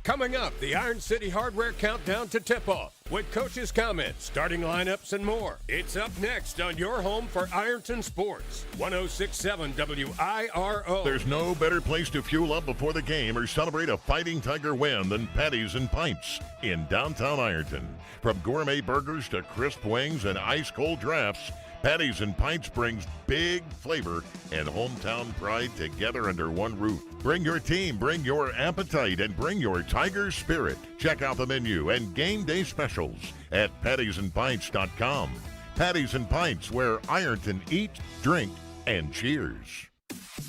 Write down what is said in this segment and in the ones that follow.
Coming up, the Iron City Hardware Countdown to Tip-Off with coaches' comments, starting lineups, and more. It's up next on your home for Ironton Sports, 106.7 WIRO. There's no better place to fuel up before the game or celebrate a Fighting Tiger win than Patties and Pints in downtown Ironton. From gourmet burgers to crisp wings and ice-cold drafts, Patties and Pints brings big flavor and hometown pride together under one roof. Bring your team, bring your appetite, and bring your Tiger spirit. Check out the menu and game day specials at pattiesandpints.com. Patties and Pints, where Ironton eat, drink, and cheers.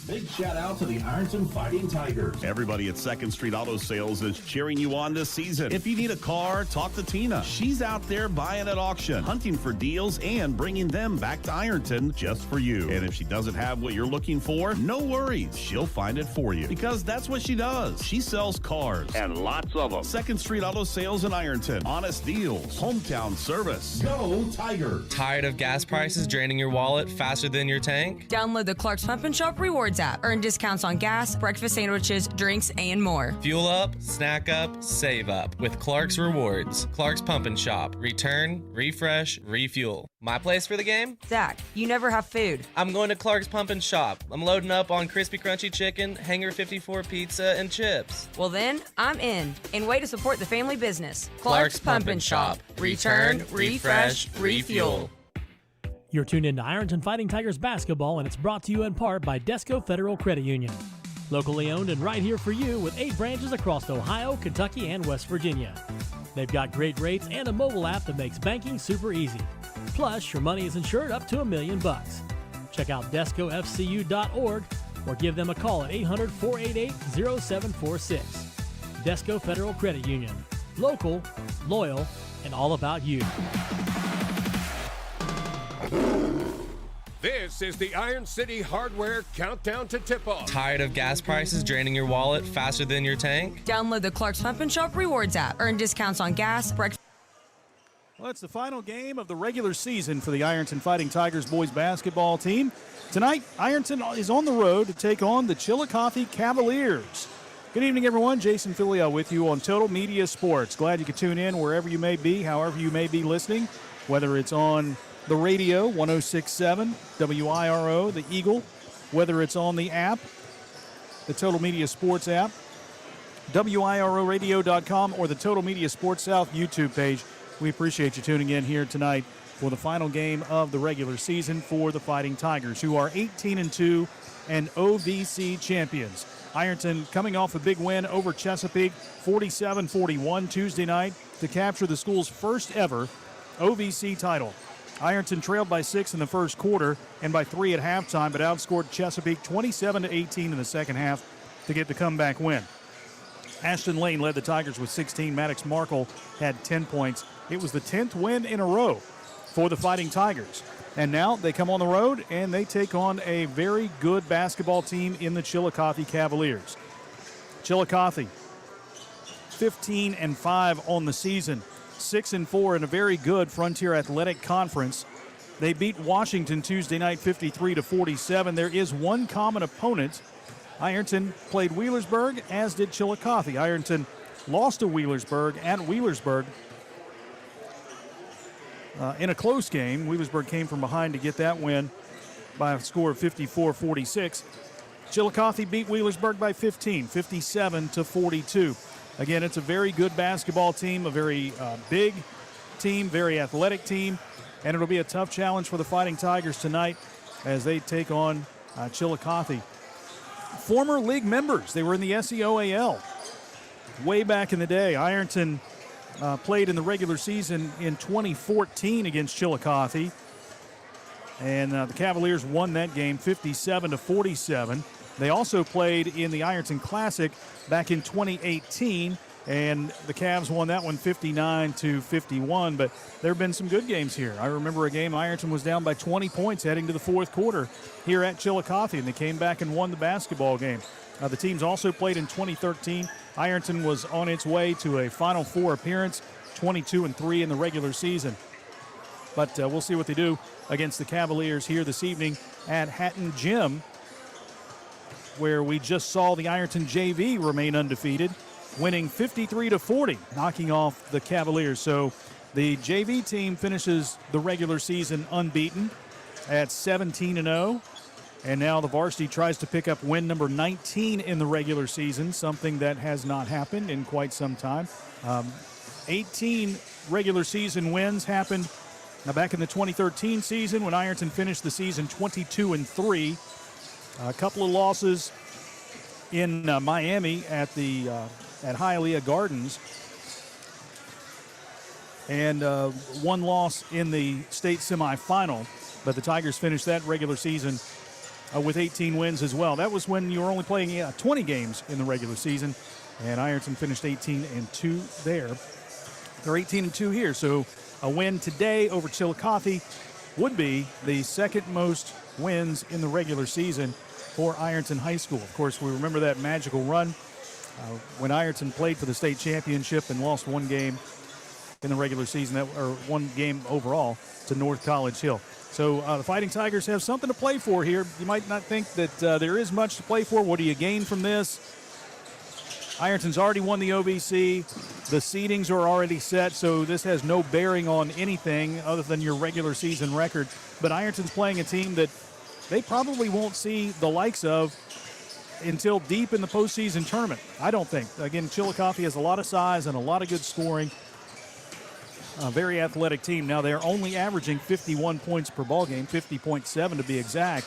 Big shout out to the Ironton Fighting Tigers. Everybody at 2nd Street Auto Sales is cheering you on this season. If you need a car, talk to Tina. She's out there buying at auction, hunting for deals, and bringing them back to Ironton just for you. And if she doesn't have what you're looking for, no worries. She'll find it for you because that's what she does. She sells cars. And lots of them. 2nd Street Auto Sales in Ironton. Honest deals. Hometown service. Go Tiger. Tired of gas prices draining your wallet faster than your tank? Download the Clark's Pump and Shop Rewards app. Earn discounts on gas, breakfast sandwiches, drinks, and more. Fuel up, snack up, save up with Clark's Rewards. Clark's Pump and Shop. Return, refresh, refuel. My place for the game? Zach, you never have food. I'm going to Clark's Pump and Shop. I'm loading up on crispy crunchy chicken, Hanger 54 pizza, and chips. Well then, I'm in. And way to support the family business. Clark's Pump and Shop. Return, refresh, refuel. You're tuned in to Ironton Fighting Tigers basketball, and it's brought to you in part by Desco Federal Credit Union. Locally owned and right here for you with 8 branches across Ohio, Kentucky, and West Virginia. They've got great rates and a mobile app that makes banking super easy. Plus, your money is insured up to $1 million. Check out DescoFCU.org or give them a call at 800-488-0746. Desco Federal Credit Union. Local, loyal, and all about you. This is the Iron City Hardware Countdown to Tip-Off. Tired of gas prices draining your wallet faster than your tank? Download the Clark's Pump and Shop Rewards app. Earn discounts on gas, breakfast. Well, it's the final game of the regular season for the Ironton Fighting Tigers boys basketball team. Tonight, Ironton is on the road to take on the Chillicothe Cavaliers. Good evening, everyone. Jason Filio with you on Total Media Sports. Glad you could tune in wherever you may be, however you may be listening, whether it's on the radio, 106.7 WIRO, the Eagle, whether it's on the app, the Total Media Sports app, WIROradio.com, or the Total Media Sports South YouTube page. We appreciate you tuning in here tonight for the final game of the regular season for the Fighting Tigers, who are 18-2 and OVC champions. Ironton coming off a big win over Chesapeake, 47-41 Tuesday night to capture the school's first ever OVC title. Ironton trailed by 6 in the first quarter and by 3 at halftime, but outscored Chesapeake 27-18 in the second half to get the comeback win. Ashton Lane led the Tigers with 16. Maddox Markle had 10 points. It was the 10th win in a row for the Fighting Tigers. And now they come on the road and they take on a very good basketball team in the Chillicothe Cavaliers. Chillicothe, 15-5 on the season. 6-4 in a very good Frontier Athletic Conference. They beat Washington Tuesday night 53-47. There is one common opponent. Ironton played Wheelersburg, as did Chillicothe. Ironton lost to Wheelersburg at Wheelersburg in a close game. Wheelersburg came from behind to get that win by a score of 54-46. Chillicothe beat Wheelersburg by 15, 57-42. Again, it's a very good basketball team, a very big team, very athletic team, and it'll be a tough challenge for the Fighting Tigers tonight as they take on Chillicothe. Former league members, they were in the SEOAL way back in the day. Ironton played in the regular season in 2014 against Chillicothe, and the Cavaliers won that game 57-47. They also played in the Ironton Classic back in 2018, and the Cavs won that one 59-51, but there have been some good games here. I remember a game Ironton was down by 20 points heading to the fourth quarter here at Chillicothe, and they came back and won the basketball game. The teams also played in 2013. Ironton was on its way to a Final Four appearance, 22-3 in the regular season. But we'll see what they do against the Cavaliers here this evening at Hatton Gym, where we just saw the Ironton JV remain undefeated winning 53-40, knocking off the Cavaliers. So the JV team finishes the regular season unbeaten at 17-0. And now the varsity tries to pick up win number 19 in the regular season, something that has not happened in quite some time. 18 regular season wins happened back in the 2013 season when Ironton finished the season 22-3. A couple of losses in Miami at Hialeah Gardens, and one loss in the state semifinal. But the Tigers finished that regular season with 18 wins as well. That was when you were only playing 20 games in the regular season, and Ironton finished 18-2 there. They're 18-2 here, so a win today over Chillicothe would be the second most wins in the regular season for Ironton High School. Of course, we remember that magical run when Ironton played for the state championship and lost one game in the regular season, or one game overall, to North College Hill. So the Fighting Tigers have something to play for here. You might not think that there is much to play for. What do you gain from this? Ironton's already won the OVC. The seedings are already set, so this has no bearing on anything other than your regular season record. But Ironton's playing a team that they probably won't see the likes of until deep in the postseason tournament, I don't think. Again, Chillicothe has a lot of size and a lot of good scoring. A very athletic team. Now they're only averaging 51 points per ball game, 50.7 to be exact,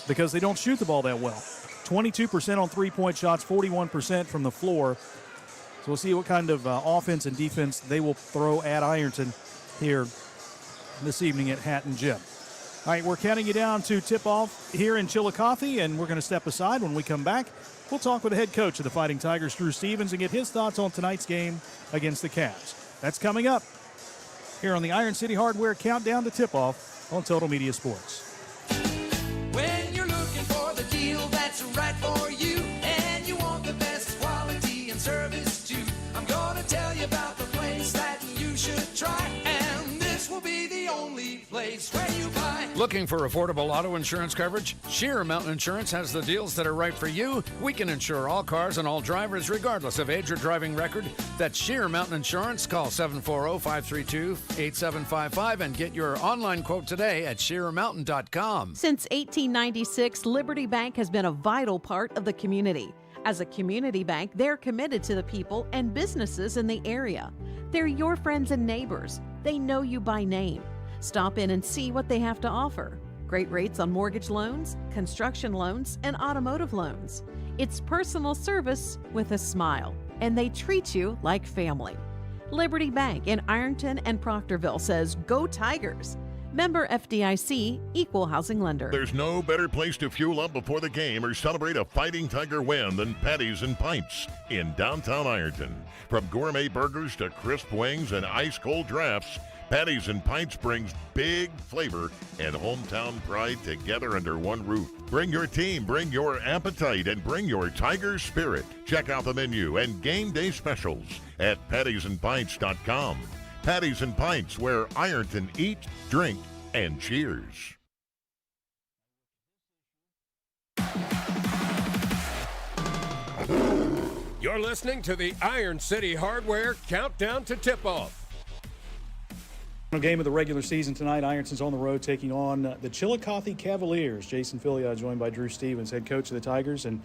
because they don't shoot the ball that well. 22% on three-point shots, 41% from the floor. So we'll see what kind of offense and defense they will throw at Ironton here this evening at Hatton Gym. All right, we're counting you down to tip-off here in Chillicothe, and we're going to step aside. When we come back, we'll talk with the head coach of the Fighting Tigers, Drew Stevens, and get his thoughts on tonight's game against the Cavs. That's coming up here on the Iron City Hardware Countdown to Tip-Off on Total Media Sports. When you're looking for the deal that's right for you, and you want the best quality and service too, I'm going to tell you about the place that you should try, and this will be the only place where you buy. Looking for affordable auto insurance coverage? Sheer Mountain Insurance has the deals that are right for you. We can insure all cars and all drivers regardless of age or driving record. That's Sheer Mountain Insurance. Call 740-532-8755 and get your online quote today at sheermountain.com. Since 1896, Liberty Bank has been a vital part of the community. As a community bank, they're committed to the people and businesses in the area. They're your friends and neighbors. They know you by name. Stop in and see what they have to offer. Great rates on mortgage loans, construction loans, and automotive loans. It's personal service with a smile, and they treat you like family. Liberty Bank in Ironton and Proctorville says, "Go Tigers." Member FDIC, Equal Housing Lender. There's no better place to fuel up before the game or celebrate a Fighting Tiger win than Patties and Pints in downtown Ironton. From gourmet burgers to crisp wings and ice-cold drafts, Patties and Pints brings big flavor and hometown pride together under one roof. Bring your team, bring your appetite, and bring your Tiger spirit. Check out the menu and game day specials at pattiesandpints.com. Patties and Pints, where Ironton eat, drink, and cheers. You're listening to the Iron City Hardware Countdown to Tip-Off. Game of the regular season tonight. Ironton's on the road taking on the Chillicothe Cavaliers. Jason Filia joined by Drew Stevens, head coach of the Tigers, and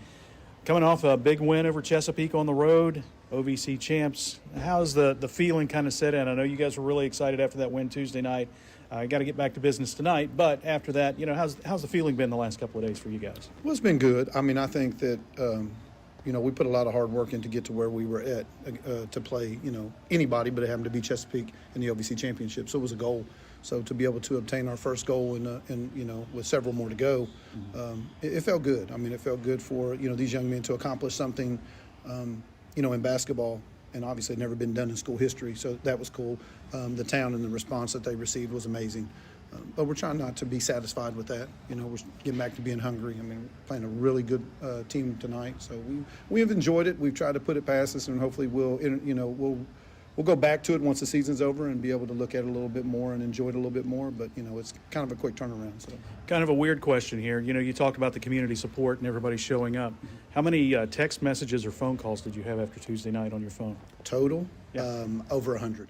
coming off a big win over Chesapeake on the road, OVC champs. How's the feeling kind of set in? I know you guys were really excited after that win Tuesday night. Got to get back to business tonight, but after that, how's the feeling been the last couple of days for you guys? Well, it's been good. I mean, I think that we put a lot of hard work in to get to where we were at to play, anybody, but it happened to be Chesapeake in the OVC championship. So it was a goal. So to be able to obtain our first goal and with several more to go, it felt good. I mean, it felt good for, these young men to accomplish something, in basketball, and obviously never been done in school history. So that was cool. The town and the response that they received was amazing. But we're trying not to be satisfied with that. We're getting back to being hungry. I mean, we're playing a really good team tonight. So we have enjoyed it. We've tried to put it past us, and hopefully we'll we'll go back to it once the season's over and be able to look at it a little bit more and enjoy it a little bit more. But, it's kind of a quick turnaround. So, kind of a weird question here. You talked about the community support and everybody showing up. How many text messages or phone calls did you have after Tuesday night on your phone? Total, over 100.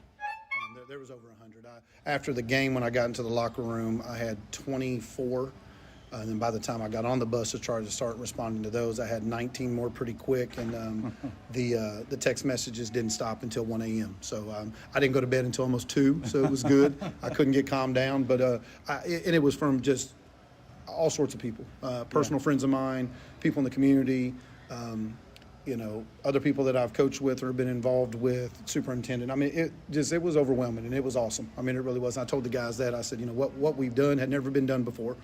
There was over 100. After the game, when I got into the locker room, I had 24. And then by the time I got on the bus to try to start responding to those, I had 19 more pretty quick. And the text messages didn't stop until 1 a.m. So I didn't go to bed until almost 2, so it was good. I couldn't get calmed down. But and it was from just all sorts of people, personal friends of mine, people in the community, other people that I've coached with or been involved with, superintendent. I mean, it was overwhelming, and it was awesome. I mean, it really was. And I told the guys that. I said, what we've done had never been done before.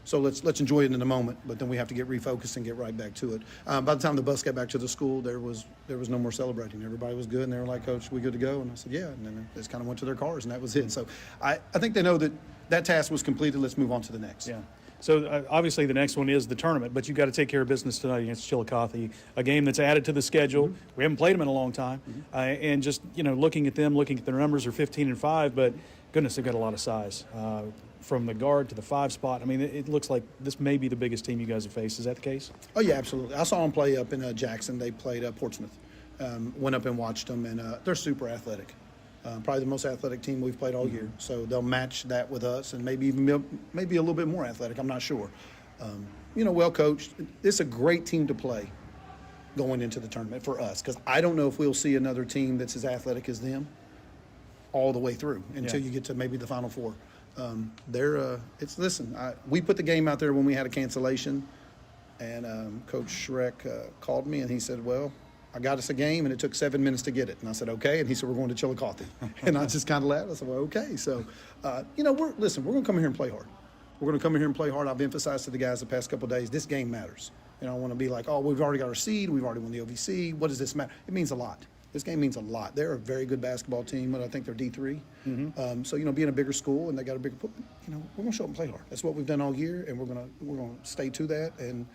So let's enjoy it in the moment, but then we have to get refocused and get right back to it. By the time the bus got back to the school, there was no more celebrating. Everybody was good, and they were like, "Coach, we good to go?" And I said, "Yeah." And then they just kind of went to their cars, and that was it. So I think they know that task was completed. Let's move on to the next. Yeah. So obviously the next one is the tournament, but you've got to take care of business tonight against Chillicothe, a game that's added to the schedule. Mm-hmm. We haven't played them in a long time, and just looking at them, looking at their numbers, are 15-5, but goodness, they've got a lot of size. From the guard to the 5 spot. I mean, it looks like this may be the biggest team you guys have faced. Is that the case? Oh, yeah, absolutely. I saw them play up in Jackson. They played Portsmouth. Went up and watched them, and they're super athletic. Probably the most athletic team we've played all year. So they'll match that with us and maybe a little bit more athletic. I'm not sure. Well coached. It's a great team to play going into the tournament for us, because I don't know if we'll see another team that's as athletic as them all the way through until you get to maybe the Final Four. We put the game out there when we had a cancellation, and Coach Schreck called me and he said, "Well, I got us a game and it took 7 minutes to get it." And I said, "Okay." And he said, "We're going to Chillicothe." And I just kind of laughed. I said, "Well, okay." So, we're going to come in here and play hard. We're going to come in here and play hard. I've emphasized to the guys the past couple of days, this game matters. I don't want to be like, "Oh, we've already got our seed. We've already won the OVC. What does this matter?" It means a lot. This game means a lot. They're a very good basketball team, but I think they're D3. Mm-hmm. So being a bigger school and they got a bigger, we're going to show up and play hard. That's what we've done all year, and we're going to stay to that. And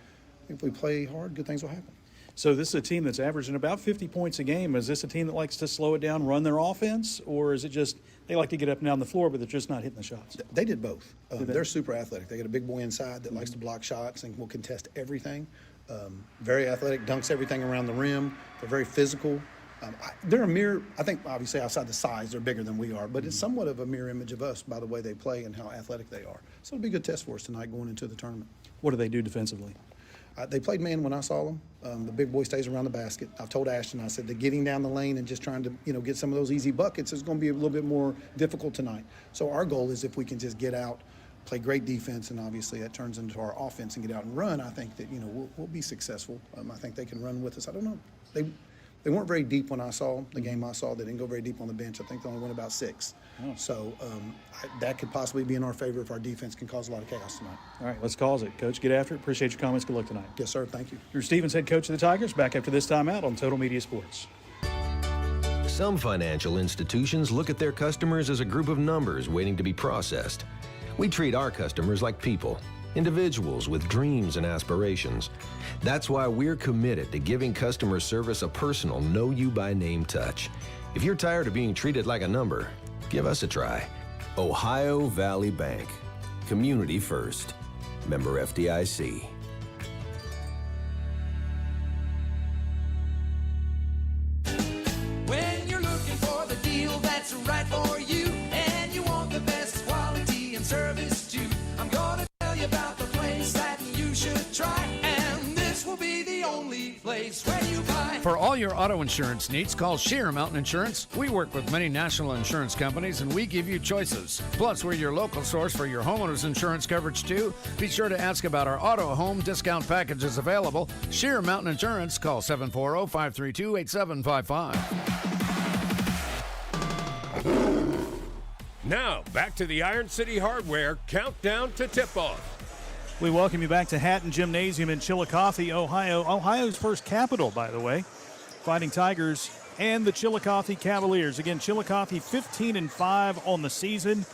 if we play hard, good things will happen. So this is a team that's averaging about 50 points a game. Is this a team that likes to slow it down, run their offense, or is it just they like to get up and down the floor, but they're just not hitting the shots? They did both. They're super athletic. They got a big boy inside that likes to block shots and will contest everything. Very athletic, dunks everything around the rim. They're very physical. They're a mirror. I think obviously outside the size, they're bigger than we are, but it's somewhat of a mirror image of us by the way they play and how athletic they are. So it'll be a good test for us tonight going into the tournament. What do they do defensively? They played man when I saw them. The big boy stays around the basket. I've told Ashton, I said, the getting down the lane and just trying to, get some of those easy buckets is going to be a little bit more difficult tonight. So our goal is if we can just get out, play great defense, and obviously that turns into our offense and get out and run, I think that, we'll be successful. I think they can run with us. I don't know. They weren't very deep when I saw them. The game I saw, they didn't go very deep on the bench. I think they only went about 6. Oh. So that could possibly be in our favor if our defense can cause a lot of chaos tonight. All right, let's cause it. Coach, get after it. Appreciate your comments. Good luck tonight. Yes, sir. Thank you. Drew Stevens, head coach of the Tigers, back after this timeout on Total Media Sports. Some financial institutions look at their customers as a group of numbers waiting to be processed. We treat our customers like people. Individuals with dreams and aspirations. That's why we're committed to giving customer service a personal, know-you-by-name touch. If you're tired of being treated like a number, give us a try. Ohio Valley Bank. Community first. Member FDIC. When you're looking for the deal that's right for you, and you want the best quality and service too, I'm gonna tell you about the place that you should try, and this will be the only place where you buy. For all your auto insurance needs, call Sheer Mountain Insurance. We work with many national insurance companies, and we give you choices. Plus, we're your local source for your homeowner's insurance coverage, too. Be sure to ask about our auto home discount packages available. Sheer Mountain Insurance. Call 740-532-8755. Now, back to the Iron City Hardware countdown to tip-off. We welcome you back to Hatton Gymnasium in Chillicothe, Ohio. Ohio's first capital, by the way. Fighting Tigers and the Chillicothe Cavaliers. Again, Chillicothe 15-5 on the season.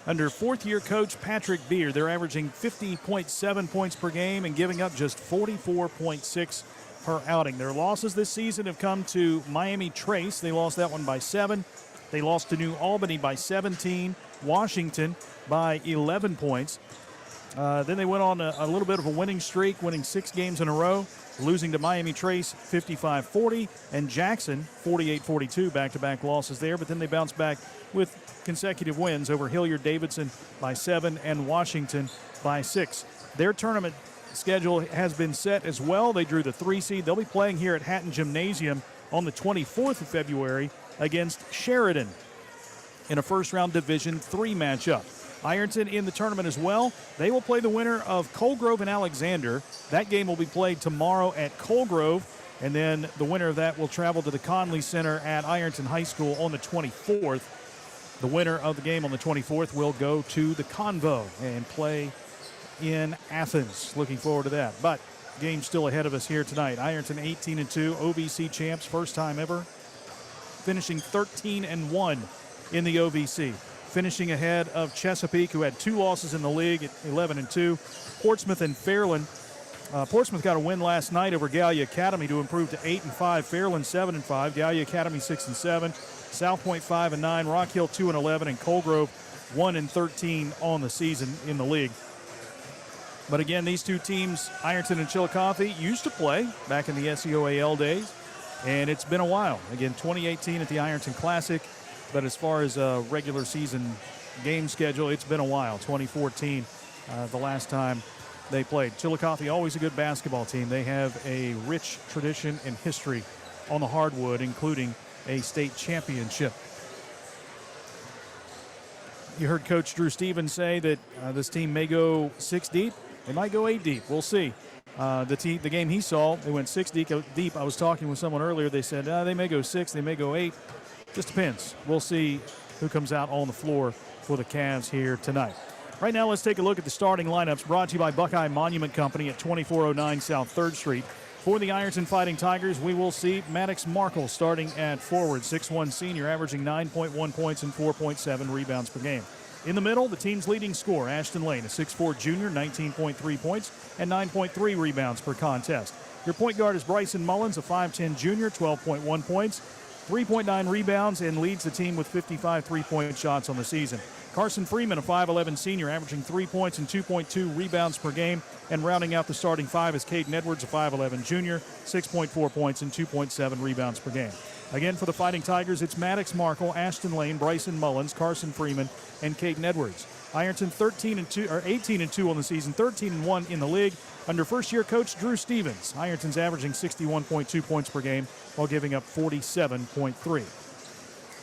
Under fourth-year coach Patrick Beer, they're averaging 50.7 points per game and giving up just 44.6 per outing. Their losses this season have come to Miami Trace. They lost that one by 7. They lost to New Albany by 17. Washington by 11 points. Then they went on a little bit of a winning streak, winning 6 games in a row, losing to Miami Trace 55-40 and Jackson 48-42, back-to-back losses there. But then they bounced back with consecutive wins over Hilliard-Davidson by 7 and Washington by 6. Their tournament schedule has been set as well. They drew the 3 seed. They'll be playing here at Hatton Gymnasium on the 24th of February against Sheridan in a first-round Division III matchup. Ironton in the tournament as well. They will play the winner of Colegrove and Alexander. That game will be played tomorrow at Colegrove, and then the winner of that will travel to the Conley Center at Ironton High School on the 24th. The winner of the game on the 24th will go to the Convo and play in Athens. Looking forward to that. But game still ahead of us here tonight. Ironton 18-2, OVC champs, first time ever, finishing 13-1 in the OVC. Finishing ahead of Chesapeake, who had 2 losses in the league at 11-2. Portsmouth and Fairland. Portsmouth got a win last night over Gallia Academy to improve to 8-5. Fairland 7-5. Gallia Academy 6-7. South Point 5-9. Rock Hill 2-11, and Colegrove 1-13 on the season in the league. But again, these two teams, Ironton and Chillicothe, used to play back in the SEOAL days, and it's been a while. Again, 2018 at the Ironton Classic. But as far as a regular season game schedule, it's been a while. 2014, the last time they played. Chillicothe, always a good basketball team. They have a rich tradition and history on the hardwood, including a state championship. You heard Coach Drew Stevens say that this team may go 6 deep. They might go 8 deep. We'll see. The game he saw, they went 6 deep. I was talking with someone earlier. They said they may go 6, they may go 8. Just depends. We'll see who comes out on the floor for the Cavs here tonight. Right now, let's take a look at the starting lineups brought to you by Buckeye Monument Company at 2409 South 3rd Street. For the Ironton Fighting Tigers, we will see Maddox Markle starting at forward, 6'1 senior, averaging 9.1 points and 4.7 rebounds per game. In the middle, the team's leading scorer, Ashton Lane, a 6'4 junior, 19.3 points and 9.3 rebounds per contest. Your point guard is Bryson Mullins, a 5'10 junior, 12.1 points, 3.9 rebounds, and leads the team with 55 three-point shots on the season. Carson Freeman, a 5'11 senior, averaging 3 points and 2.2 rebounds per game. And rounding out the starting 5 is Caden Edwards, a 5'11 junior, 6.4 points and 2.7 rebounds per game. Again, for the Fighting Tigers, it's Maddox Markle, Ashton Lane, Bryson Mullins, Carson Freeman, and Caden Edwards. Ironton 18-2 on the season, 13-1 in the league under first-year coach Drew Stevens. Ironton's averaging 61.2 points per game while giving up 47.3.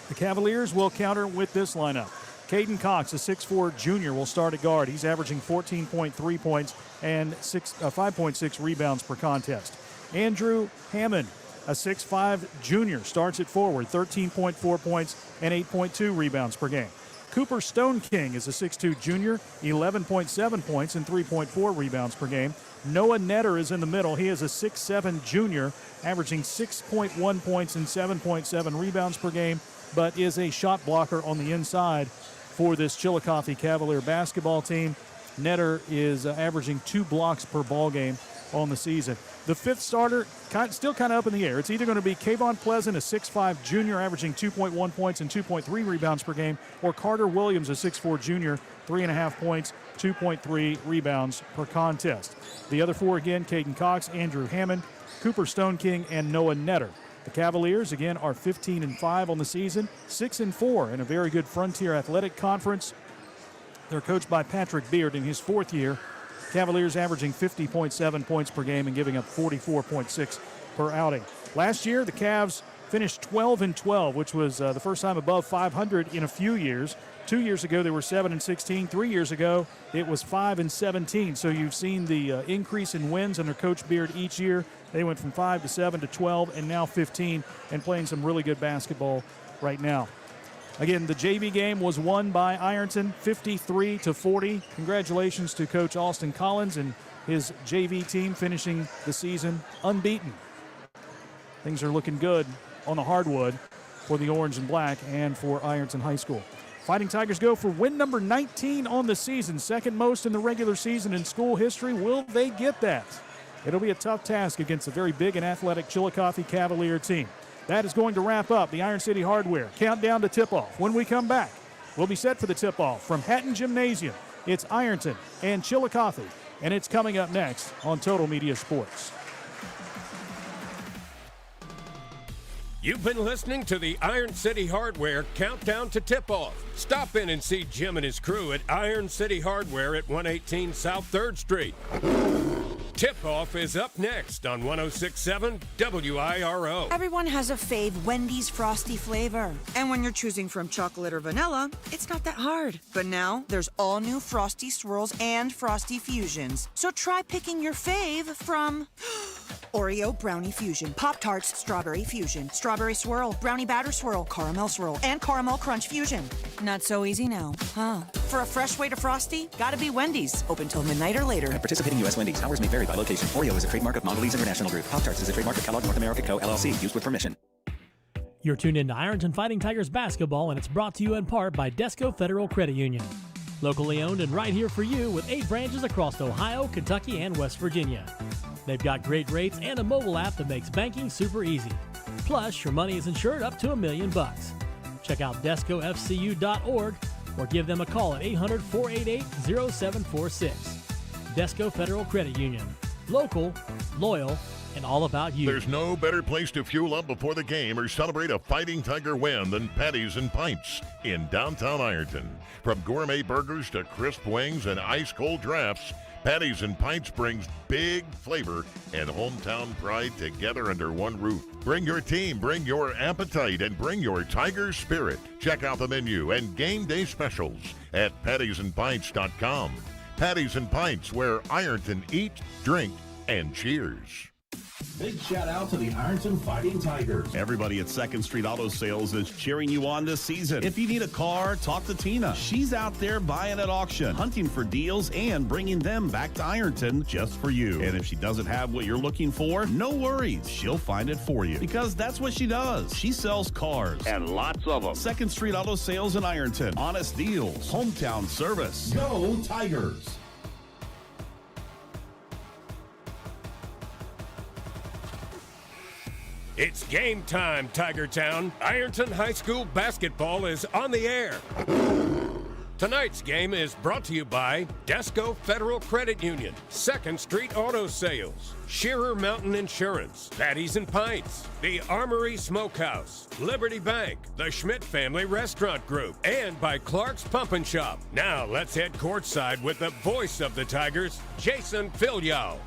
The Cavaliers will counter with this lineup. Caden Cox, a 6'4 junior, will start at guard. He's averaging 14.3 points and 5.6 rebounds per contest. Andrew Hammond, a 6'5 junior, starts at forward, 13.4 points and 8.2 rebounds per game. Cooper Stone King is a 6'2 junior, 11.7 points and 3.4 rebounds per game. Noah Netter is in the middle. He is a 6'7 junior, averaging 6.1 points and 7.7 rebounds per game, but is a shot blocker on the inside for this Chillicothe Cavalier basketball team. Netter is averaging 2 blocks per ball game on the season. The fifth starter, still kind of up in the air. It's either going to be Kayvon Pleasant, a 6'5 junior, averaging 2.1 points and 2.3 rebounds per game, or Carter Williams, a 6'4 junior, 3.5 points, 2.3 rebounds per contest. The other 4, again, Caden Cox, Andrew Hammond, Cooper Stone King, and Noah Netter. The Cavaliers, again, are 15-5 on the season, 6-4 in a very good Frontier Athletic Conference. They're coached by Patrick Beard in his 4th year. Cavaliers averaging 50.7 points per game and giving up 44.6 per outing. Last year, the Cavs finished 12-12, which was the first time above 500 in a few years. 2 years ago, they were 7-16. 3 years ago, it was 5-17. So you've seen the increase in wins under Coach Beard each year. They went from 5 to 7 to 12 and now 15, and playing some really good basketball right now. Again, the JV game was won by Ironton, 53-40. Congratulations to Coach Austin Collins and his JV team finishing the season unbeaten. Things are looking good on the hardwood for the Orange and Black and for Ironton High School. Fighting Tigers go for win number 19 on the season, second most in the regular season in school history. Will they get that? It'll be a tough task against a very big and athletic Chillicothe Cavalier team. That is going to wrap up the Iron City Hardware countdown to tip-off. When we come back, we'll be set for the tip-off from Hatton Gymnasium. It's Ironton and Chillicothe, and it's coming up next on Total Media Sports. You've been listening to the Iron City Hardware Countdown to Tip-Off. Stop in and see Jim and his crew at Iron City Hardware at 118 South 3rd Street. Tip-Off is up next on 106.7 WIRO. Everyone has a fave Wendy's Frosty flavor. And when you're choosing from chocolate or vanilla, it's not that hard. But now, there's all new Frosty Swirls and Frosty Fusions. So try picking your fave from Oreo Brownie Fusion, Pop-Tarts Strawberry Fusion, Strawberry Swirl, Brownie Batter Swirl, Caramel Swirl, and Caramel Crunch Fusion. Not so easy now, huh? For a fresh way to Frosty, gotta be Wendy's. Open till midnight or later. At participating U.S. Wendy's, hours may vary by location. Oreo is a trademark of Mondelez International Group. Pop-Tarts is a trademark of Kellogg North America Co., LLC. Used with permission. You're tuned in to Ironton Fighting Tigers basketball, and it's brought to you in part by Desco Federal Credit Union. Locally owned and right here for you with 8 branches across Ohio, Kentucky, and West Virginia. They've got great rates and a mobile app that makes banking super easy. Plus, your money is insured up to $1 million. Check out DescoFCU.org or give them a call at 800-488-0746. Desco Federal Credit Union. Local, loyal, and all about you. There's no better place to fuel up before the game or celebrate a Fighting Tiger win than Patties and Pints in downtown Ironton. From gourmet burgers to crisp wings and ice-cold drafts, Patties and Pints brings big flavor and hometown pride together under one roof. Bring your team, bring your appetite, and bring your Tiger spirit. Check out the menu and game day specials at pattiesandpints.com. Patties and Pints, where Ironton eats, drink, and cheers. Big shout out to the Ironton Fighting Tigers. Everybody at 2nd Street Auto Sales is cheering you on this season. If you need a car, talk to Tina. She's out there buying at auction, hunting for deals, and bringing them back to Ironton just for you. And if she doesn't have what you're looking for, no worries. She'll find it for you because that's what she does. She sells cars. And lots of them. 2nd Street Auto Sales in Ironton. Honest deals. Hometown service. Go Tigers! It's game time, Tigertown. Ironton High School basketball is on the air. Tonight's game is brought to you by Desco Federal Credit Union, 2nd Street Auto Sales, Shearer Mountain Insurance, Patties and Pints, the Armory Smokehouse, Liberty Bank, the Schmidt Family Restaurant Group, and by Clark's Pump and Shop. Now let's head courtside with the voice of the Tigers, Jason Filyow.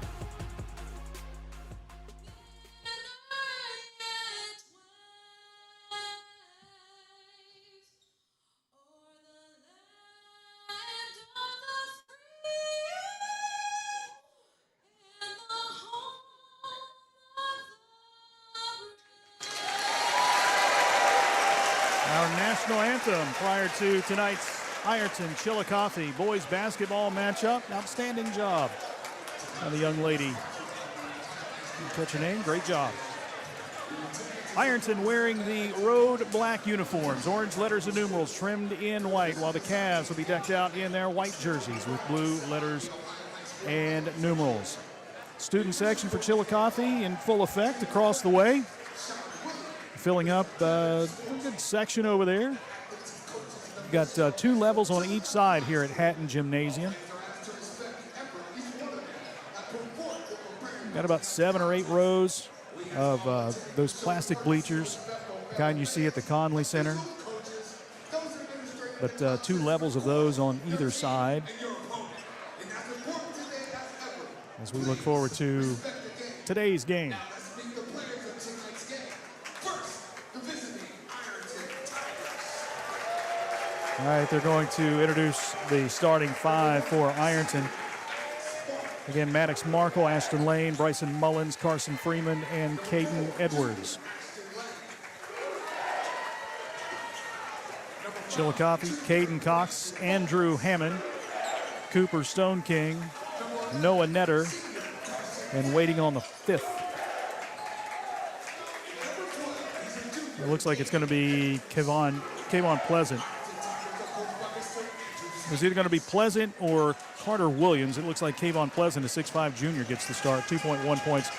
National anthem prior to tonight's Ironton Chillicothe boys basketball matchup. Outstanding job by the young lady. You catch her name? Great job. Ironton wearing the road black uniforms, orange letters and numerals trimmed in white, while the Cavs will be decked out in their white jerseys with blue letters and numerals. Student section for Chillicothe in full effect across the way. Filling up a good section over there. We've got 2 levels on each side here at Hatton Gymnasium. Got about 7 or 8 rows of those plastic bleachers, the kind you see at the Conley Center. But 2 levels of those on either side. As we look forward to today's game. All right, they're going to introduce the starting 5 for Ironton. Again, Maddox Markle, Ashton Lane, Bryson Mullins, Carson Freeman, and Caden Edwards. Chillicothe, Caden Cox, Andrew Hammond, Cooper Stone King, Noah Netter, and waiting on the 5th. It looks like it's going to be Kayvon Pleasant. was either going to be Pleasant or Carter Williams. It looks like Kayvon Pleasant, a 6'5 junior, gets the start. 2.1 points,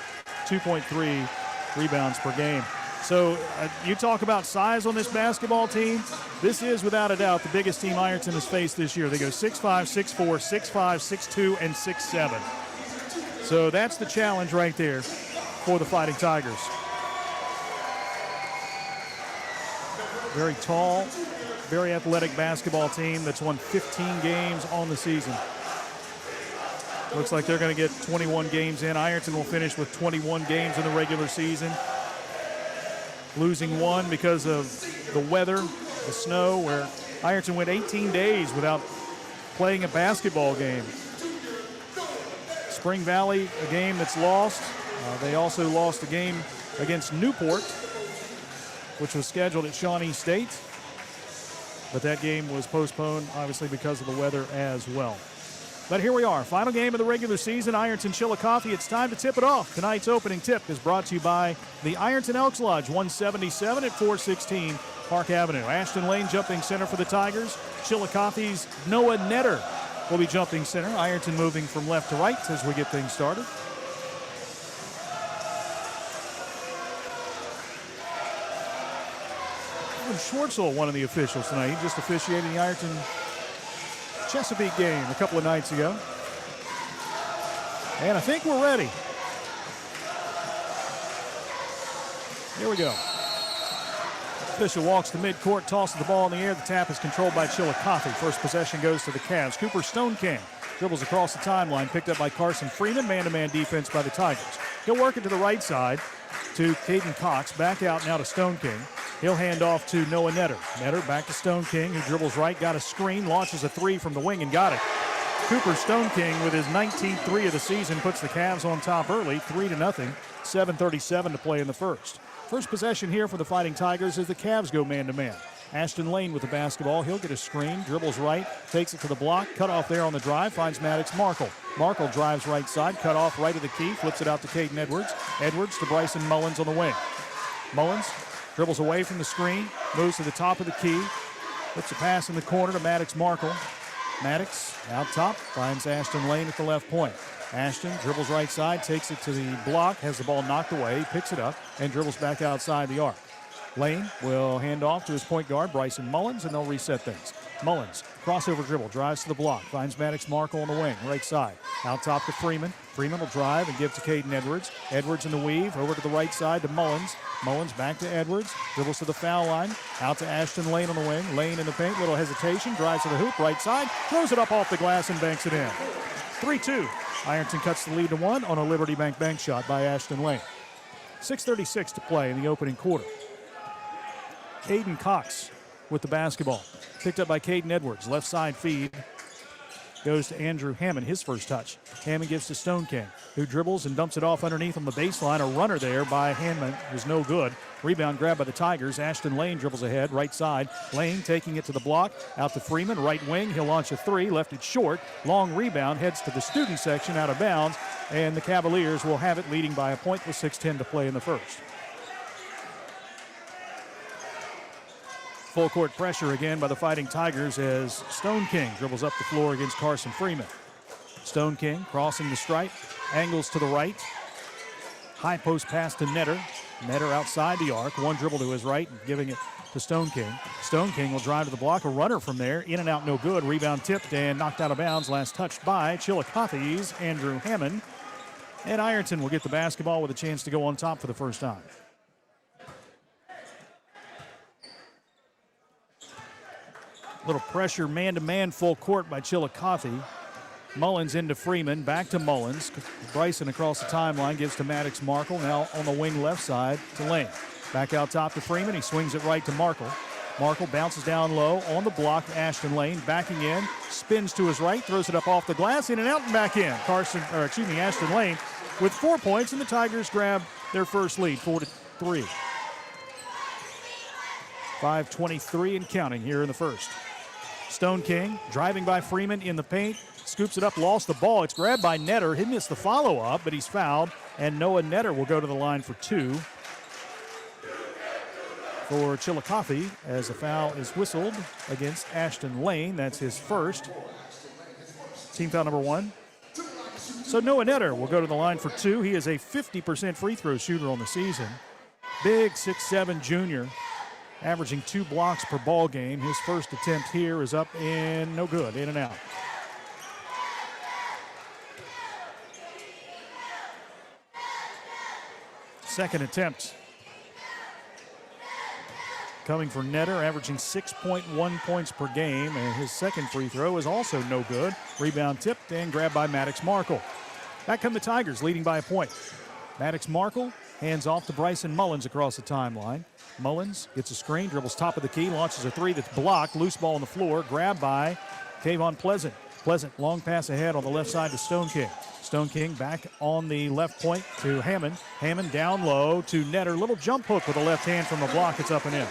2.3 rebounds per game. So you talk about size on this basketball team. This is, without a doubt, the biggest team Ironton has faced this year. They go 6'5", 6'4", 6'5", 6'2", and 6'7". So that's the challenge right there for the Fighting Tigers. Very tall, very athletic basketball team that's won 15 games on the season. Looks like they're going to get 21 games in. Ironton will finish with 21 games in the regular season. Losing one because of the weather, the snow, where Ironton went 18 days without playing a basketball game. Spring Valley, a game that's lost. They also lost a game against Newport, which was scheduled at Shawnee State. But that game was postponed, obviously, because of the weather as well. But here we are, final game of the regular season, Ironton Chillicothe. It's time to tip it off. Tonight's opening tip is brought to you by the Ironton Elks Lodge, 177 at 416 Park Avenue. Ashton Lane jumping center for the Tigers. Chillicothe's Noah Netter will be jumping center. Ironton moving from left to right as we get things started. Schwartzel, one of the officials tonight. He just officiated the Ironton Chesapeake game a couple of nights ago. And I think we're ready. Here we go. Official walks to midcourt, tosses the ball in the air. The tap is controlled by Chillicothe. First possession goes to the Cavs. Cooper Stoneking dribbles across the timeline, picked up by Carson Freeman. Man-to-man defense by the Tigers. He'll work it to the right side to Caden Cox. Back out now to Stoneking. He'll hand off to Noah Netter. Netter back to Stoneking, who dribbles right, got a screen, launches a three from the wing and got it. Cooper Stoneking with his 19th three of the season puts the Cavs on top early, 3-0, 7:37 to play in the first. First possession here for the Fighting Tigers as the Cavs go man-to-man. Ashton Lane with the basketball. He'll get a screen, dribbles right, takes it to the block, cut off there on the drive, finds Maddox Markle. Markle drives right side, cut off right of the key, flips it out to Caden Edwards. Edwards to Bryson Mullins on the wing. Mullins dribbles away from the screen, moves to the top of the key, puts a pass in the corner to Maddox Markle. Maddox out top, finds Ashton Lane at the left point. Ashton dribbles right side, takes it to the block, has the ball knocked away, picks it up, and dribbles back outside the arc. Lane will hand off to his point guard, Bryson Mullins, and they'll reset things. Mullins, crossover dribble, drives to the block, finds Maddox Markle on the wing, right side. Out top to Freeman. Freeman will drive and give to Caden Edwards. Edwards in the weave, over to the right side to Mullins. Mullins back to Edwards, dribbles to the foul line, out to Ashton Lane on the wing. Lane in the paint, little hesitation, drives to the hoop, right side, throws it up off the glass and banks it in. 3-2. Ironton cuts the lead to 1 on a Liberty Bank bank shot by Ashton Lane. 6:36 to play in the opening quarter. Caden Cox with the basketball. Picked up by Caden Edwards. Left side feed goes to Andrew Hammond, his first touch. Hammond gives to Stoneking, who dribbles and dumps it off underneath on the baseline. A runner there by Hammond was no good. Rebound grabbed by the Tigers. Ashton Lane dribbles ahead, right side. Lane taking it to the block, out to Freeman, right wing. He'll launch a three, left it short. Long rebound, heads to the student section, out of bounds, and the Cavaliers will have it leading by a point with 6:10 to play in the first. Full court pressure again by the Fighting Tigers as Stoneking dribbles up the floor against Carson Freeman. Stoneking crossing the stripe, angles to the right. High post pass to Netter. Netter outside the arc, one dribble to his right, giving it to Stoneking. Stoneking will drive to the block, a runner from there, in and out no good. Rebound tipped and knocked out of bounds. Last touched by Chillicothe's Andrew Hammond. And Ironton will get the basketball with a chance to go on top for the first time. Little pressure, man-to-man full court by Chillicothe. Mullins into Freeman, back to Mullins. Bryson across the timeline, gives to Maddox Markle, now on the wing left side to Lane. Back out top to Freeman, he swings it right to Markle. Markle bounces down low, on the block, Ashton Lane, backing in, spins to his right, throws it up off the glass, in and out and back in. Ashton Lane with 4 points, and the Tigers grab their first lead, 4-3. 5:23 and counting here in the first. Stoneking driving by Freeman in the paint, scoops it up, lost the ball. It's grabbed by Netter. He missed the follow-up, but he's fouled, and Noah Netter will go to the line for 2. for Chillicothe as a foul is whistled against Ashton Lane. That's his first. Team foul number 1. So Noah Netter will go to the line for 2. He is a 50% free throw shooter on the season. Big 6'7" junior, averaging 2 blocks per ball game. His first attempt here is up and no good, in and out. Second attempt coming for Netter, averaging 6.1 points per game, and his second free throw is also no good. Rebound tipped and grabbed by Maddox Markle. Back come the Tigers, leading by a point. Maddox Markle hands off to Bryson Mullins across the timeline. Mullins gets a screen, dribbles top of the key, launches a 3 that's blocked. Loose ball on the floor, grabbed by Kayvon Pleasant. Pleasant, long pass ahead on the left side to Stone King. Stone King back on the left point to Hammond. Hammond down low to Netter. Little jump hook with a left hand from the block. It's up and in.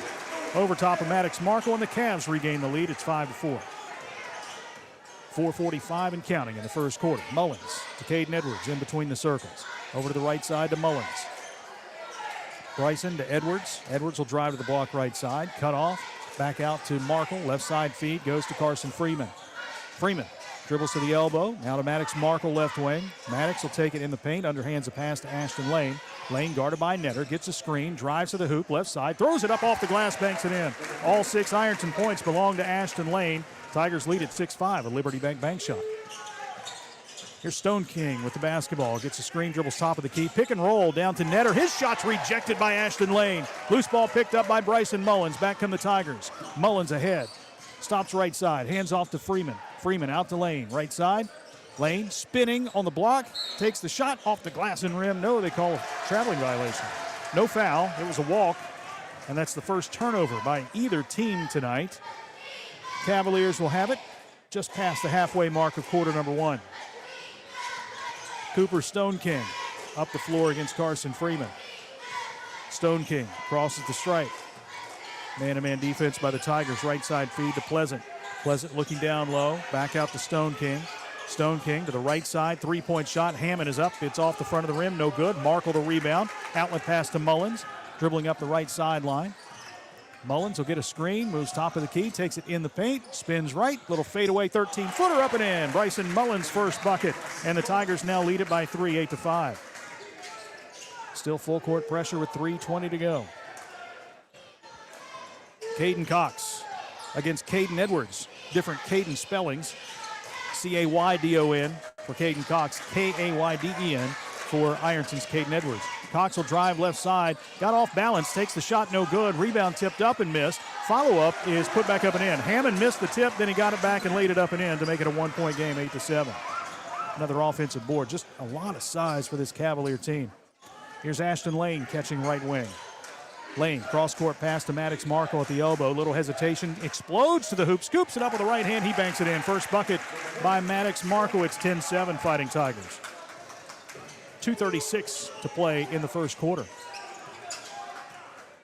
Over top of Maddox Markle, and the Cavs regain the lead. It's 5-4. 4:45 and counting in the first quarter. Mullins to Caden Edwards in between the circles. Over to the right side to Mullins. Bryson to Edwards. Edwards will drive to the block right side. Cut off. Back out to Markle. Left side feed goes to Carson Freeman. Freeman dribbles to the elbow. Now to Maddox Markle, left wing. Maddox will take it in the paint. Underhands a pass to Ashton Lane. Lane guarded by Netter. Gets a screen. Drives to the hoop. Left side. Throws it up off the glass. Banks it in. All 6 Ironton points belong to Ashton Lane. Tigers lead at 6-5. A Liberty Bank shot. Here's Stone King with the basketball. Gets a screen. Dribbles top of the key. Pick and roll down to Netter. His shot's rejected by Ashton Lane. Loose ball picked up by Bryson Mullins. Back come the Tigers. Mullins ahead. Stops right side. Hands off to Freeman. Freeman out to Lane. Right side. Lane spinning on the block. Takes the shot off the glass and rim. No, they call a traveling violation. No foul. It was a walk. And that's the first turnover by either team tonight. Cavaliers will have it just past the halfway mark of quarter number 1. Cooper Stone King up the floor against Carson Freeman. Stone King crosses the stripe. Man-to-man defense by the Tigers. Right side feed to Pleasant. Pleasant looking down low. Back out to Stone King. Stone King to the right side. 3-point shot. Hammond is up. It's off the front of the rim. No good. Markle the rebound. Outlet pass to Mullins. Dribbling up the right sideline. Mullins will get a screen. Moves top of the key. Takes it in the paint. Spins right. Little fadeaway 13-footer up and in. Bryson Mullins' first bucket. And the Tigers now lead it by 3, 8-5. Still full court pressure with 3:20 to go. Caden Cox against Caden Edwards. Different Caden spellings. C-A-Y-D-O-N for Caden Cox. K-A-Y-D-E-N for Ironton's Caden Edwards. Cox will drive left side. Got off balance. Takes the shot. No good. Rebound tipped up and missed. Follow-up is put back up and in. Hammond missed the tip. Then he got it back and laid it up and in to make it a 1-point game, 8-7. Another offensive board. Just a lot of size for this Cavalier team. Here's Ashton Lane catching right wing. Lane, cross-court pass to Maddox Markle at the elbow. Little hesitation, explodes to the hoop, scoops it up with the right hand. He banks it in. First bucket by Maddox Markle. It's 10-7 Fighting Tigers. 2:36 to play in the first quarter.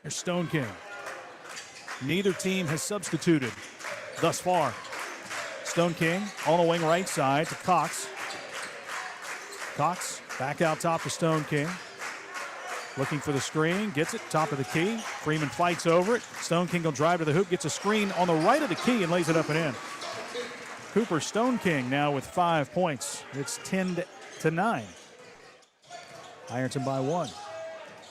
Here's Stone King. Neither team has substituted thus far. Stone King on the wing right side to Cox. Cox back out top to Stone King. Looking for the screen, gets it, top of the key. Freeman fights over it. Stone King will drive to the hoop, gets a screen on the right of the key and lays it up and in. Cooper Stone King now with 5 points. It's 10-9. Ironton by 1.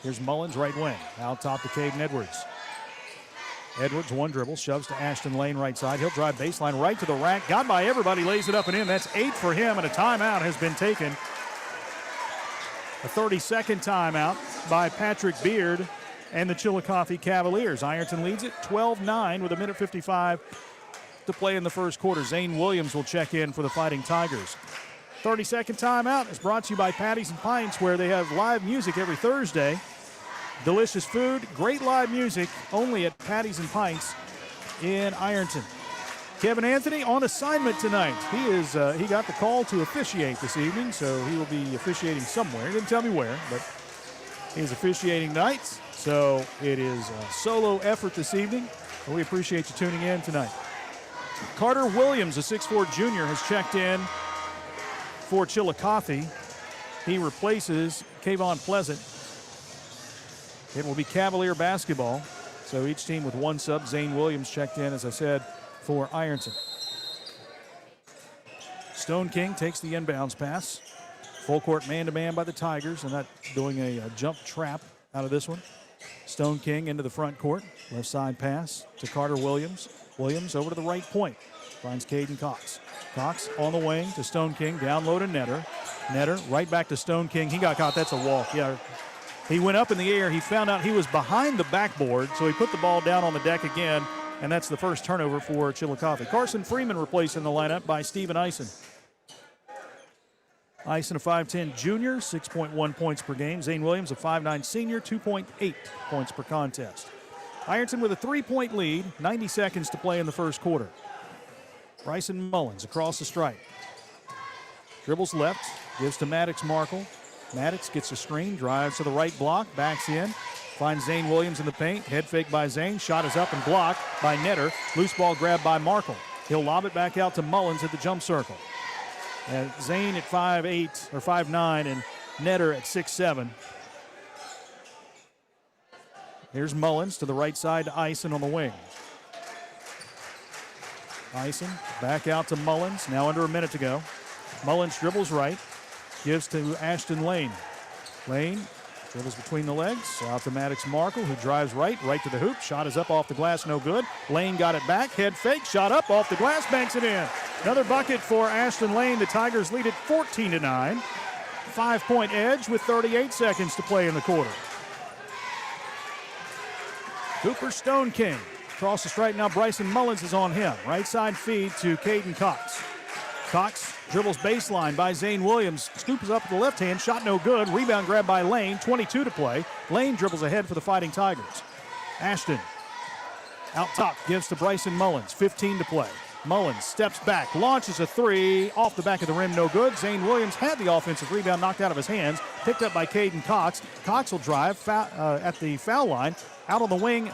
Here's Mullins, right wing. Out top to Caden Edwards. Edwards, one dribble, shoves to Ashton Lane, right side. He'll drive baseline right to the rack. Got by everybody, lays it up and in. That's 8 for him, and a timeout has been taken. A 30-second timeout by Patrick Beard and the Chillicothe Cavaliers. Ironton leads it 12-9 with 1:55 to play in the first quarter. Zane Williams will check in for the Fighting Tigers. 30-second timeout is brought to you by Patties and Pints, where they have live music every Thursday. Delicious food, great live music, only at Patties and Pints in Ironton. Kevin Anthony on assignment tonight. He got the call to officiate this evening, so he will be officiating somewhere. He didn't tell me where, but he's officiating nights. So it is a solo effort this evening, and we appreciate you tuning in tonight. Carter Williams, a 6'4 junior, has checked in for Chillicothe. He replaces Kayvon Pleasant. It will be Cavalier basketball. So each team with one sub. Zane Williams checked in, as I said, for Ironton. Stone King takes the inbounds pass. Full court man-to-man by the Tigers, and not doing a jump trap out of this one. Stone King into the front court. Left side pass to Carter Williams. Williams over to the right point. Finds Caden Cox. Cox on the wing to Stone King. Down low to Netter. Netter right back to Stone King. He got caught. That's a walk. Yeah. He went up in the air. He found out he was behind the backboard, so he put the ball down on the deck again, and that's the first turnover for Chillicothe. Carson Freeman replaced in the lineup by Steven Eisen. Eisen, a 5'10 junior, 6.1 points per game. Zane Williams, a 5'9 senior, 2.8 points per contest. Ironton with a 3-point lead, 90 seconds to play in the first quarter. Bryson Mullins across the stripe. Dribbles left, gives to Maddox Markle. Maddox gets a screen, drives to the right block, backs in, finds Zane Williams in the paint. Head fake by Zane, shot is up and blocked by Netter. Loose ball grab by Markle. He'll lob it back out to Mullins at the jump circle. Zane at 5'8 or 5'9 and Netter at 6'7. Here's Mullins to the right side to Eisen on the wing. Eisen back out to Mullins, now under a minute to go. Mullins dribbles right, gives to Ashton Lane. Lane dribbles between the legs, out to Maddox Markle, who drives right to the hoop. Shot is up off the glass, no good. Lane got it back, head fake, shot up off the glass, banks it in. Another bucket for Ashton Lane. The Tigers lead it 14-9. 5-point edge with 38 seconds to play in the quarter. Cooper Stone King across the stripe now. Bryson Mullins is on him. Right side feed to Caden Cox. Cox dribbles baseline by Zane Williams. Scoops up with the left hand. Shot no good. Rebound grab by Lane. 22 to play. Lane dribbles ahead for the Fighting Tigers. Ashton out top gives to Bryson Mullins. 15 to play. Mullins steps back, launches a three, off the back of the rim, no good. Zane Williams had the offensive rebound knocked out of his hands, picked up by Caden Cox. Cox will drive at the foul line, out on the wing,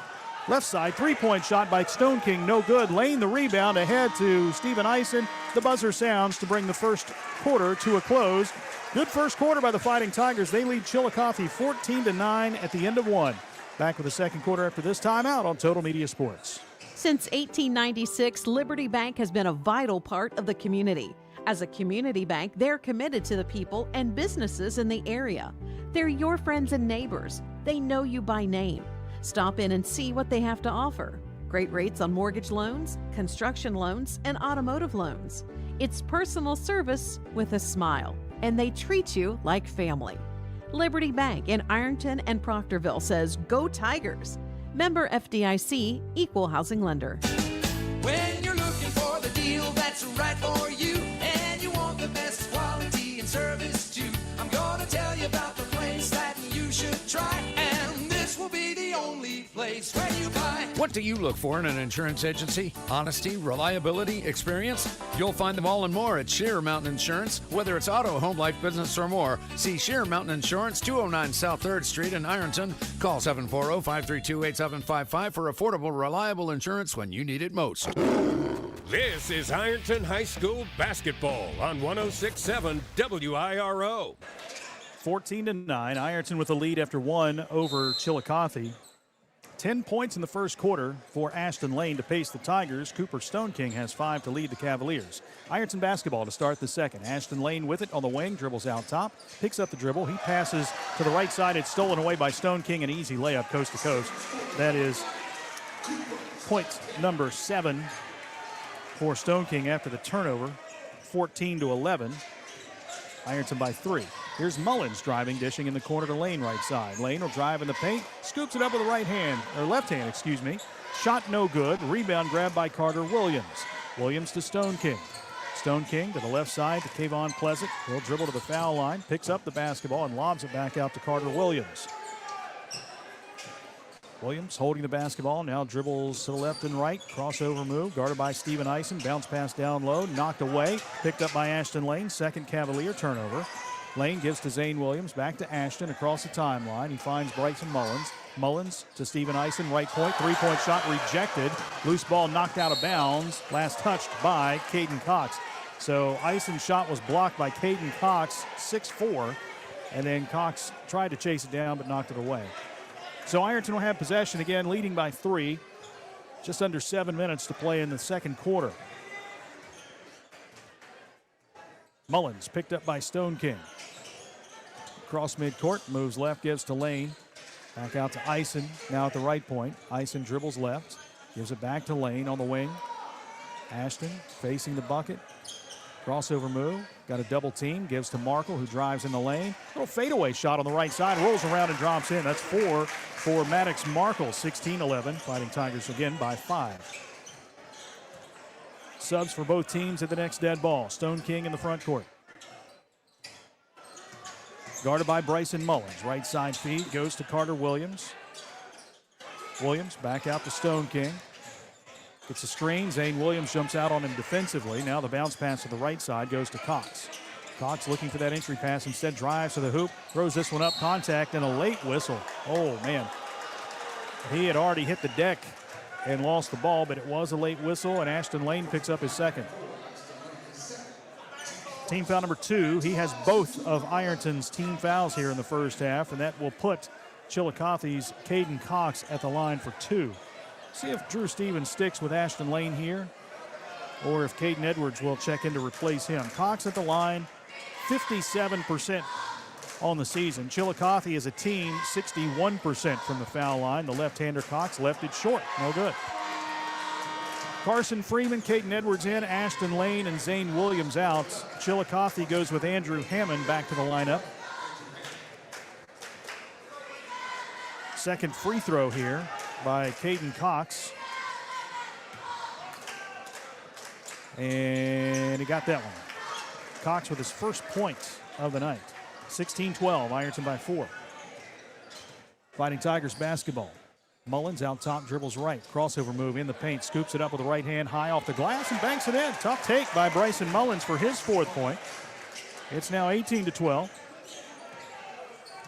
left side, three-point shot by Stone King, no good. Lane the rebound ahead to Steven Eisen. The buzzer sounds to bring the first quarter to a close. Good first quarter by the Fighting Tigers. They lead Chillicothe 14-9 at the end of one. Back with the second quarter after this timeout on Total Media Sports. Since 1896, Liberty Bank has been a vital part of the community. As a community bank, they're committed to the people and businesses in the area. They're your friends and neighbors. They know you by name. Stop in and see what they have to offer. Great rates on mortgage loans, construction loans, and automotive loans. It's personal service with a smile, and they treat you like family. Liberty Bank in Ironton and Proctorville says, "Go Tigers." Member FDIC, Equal Housing Lender. When you're looking for the deal that's right for you, and you want the best quality and service too, I'm gonna tell you about the place that you should try, and this will be the only place where you buy. What do you look for in an insurance agency? Honesty, reliability, experience? You'll find them all and more at Sheer Mountain Insurance. Whether it's auto, home, life, business, or more, see Sheer Mountain Insurance, 209 South 3rd Street in Ironton. Call 740-532-8755 for affordable, reliable insurance when you need it most. This is Ironton High School basketball on 106.7 WIRO. 14-9. Ironton with the lead after one over Chillicothe. 10 points in the first quarter for Ashton Lane to pace the Tigers. Cooper Stone King has 5 to lead the Cavaliers. Ironton basketball to start the second. Ashton Lane with it on the wing, dribbles out top, picks up the dribble. He passes to the right side. It's stolen away by Stone King. An easy layup coast to coast. That is point number 7 for Stone King after the turnover. 14-11. Ironton by 3. Here's Mullins driving, dishing in the corner to Lane right side. Lane will drive in the paint, scoops it up with the right hand, or left hand, excuse me. Shot no good. Rebound grabbed by Carter Williams. Williams to Stone King. Stone King to the left side to Kayvon Pleasant. He'll dribble to the foul line, picks up the basketball and lobs it back out to Carter Williams. Williams holding the basketball, now dribbles to the left and right. Crossover move, guarded by Steven Eisen. Bounce pass down low, knocked away. Picked up by Ashton Lane, second Cavalier turnover. Lane gives to Zane Williams, back to Ashton across the timeline. He finds Bryson Mullins. Mullins to Steven Eisen, right point. Three-point shot rejected. Loose ball knocked out of bounds. Last touched by Caden Cox. So Eisen's shot was blocked by Caden Cox, 6'4". And then Cox tried to chase it down but knocked it away. So Ironton will have possession again, leading by 3. Just under 7 minutes to play in the second quarter. Mullins picked up by Stone King. Cross midcourt, moves left, gives to Lane. Back out to Ison, now at the right point. Ison dribbles left, gives it back to Lane on the wing. Ashton facing the bucket. Crossover move, got a double team, gives to Markle, who drives in the lane. Little fadeaway shot on the right side, rolls around and drops in. That's 4 for Maddox Markle, 16-11. Fighting Tigers again by 5. Subs for both teams at the next dead ball. Stone King in the front court. Guarded by Bryson Mullins. Right side feed goes to Carter Williams. Williams back out to Stone King. Gets a screen. Zane Williams jumps out on him defensively. Now the bounce pass to the right side goes to Cox. Cox looking for that entry pass. Instead drives to the hoop. Throws this one up. Contact and a late whistle. Oh, man. He had already hit the deck and lost the ball, but it was a late whistle, and Ashton Lane picks up his second. Team foul number 2. He has both of Ironton's team fouls here in the first half, and that will put Chillicothe's Caden Cox at the line for 2. See if Drew Stevens sticks with Ashton Lane here, or if Caden Edwards will check in to replace him. Cox at the line, 57% on the season. Chillicothe as a team, 61% from the foul line. The left-hander Cox left it short. No good. Carson Freeman, Caden Edwards in, Ashton Lane, and Zane Williams out. Chillicothe goes with Andrew Hammond back to the lineup. Second free throw here by Caden Cox. And he got that one. Cox with his first point of the night. 16-12, Ironton by 4. Fighting Tigers basketball. Mullins out top, dribbles right. Crossover move in the paint, scoops it up with the right hand, high off the glass, and banks it in. Tough take by Bryson Mullins for his 4th point. It's now 18-12.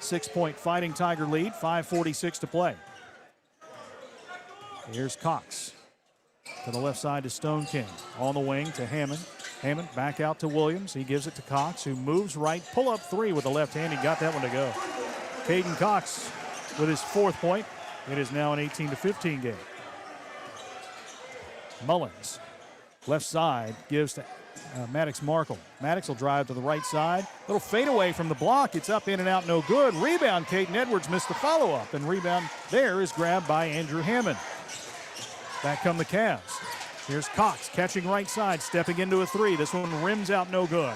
6-point Fighting Tiger lead, 5:46 to play. Here's Cox. To the left side to Stone King. On the wing to Hammond. Hammond back out to Williams. He gives it to Cox, who moves right. Pull up 3 with the left hand. He got that one to go. Caden Cox with his 4th point. It is now an 18-15 game. Mullins, left side, gives to Maddox Markle. Maddox will drive to the right side. Little fadeaway from the block. It's up, in and out, no good. Rebound, Caden Edwards missed the follow-up. And rebound there is grabbed by Andrew Hammond. Back come the Cavs. Here's Cox catching right side, stepping into a 3. This one rims out, no good.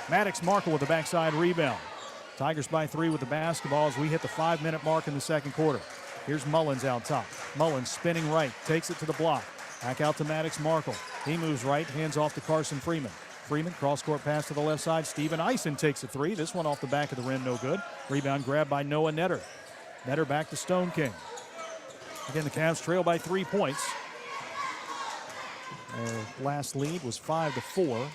Maddox Markle with the backside rebound. Tigers by 3 with the basketball as we hit the 5-minute mark in the second quarter. Here's Mullins out top. Mullins spinning right, takes it to the block. Back out to Maddox Markle. He moves right, hands off to Carson Freeman. Freeman, cross-court pass to the left side. Steven Ison takes a 3. This one off the back of the rim, no good. Rebound grabbed by Noah Netter. Netter back to Stone King. Again, the Cavs trail by 3 points. Their last lead was 5-4.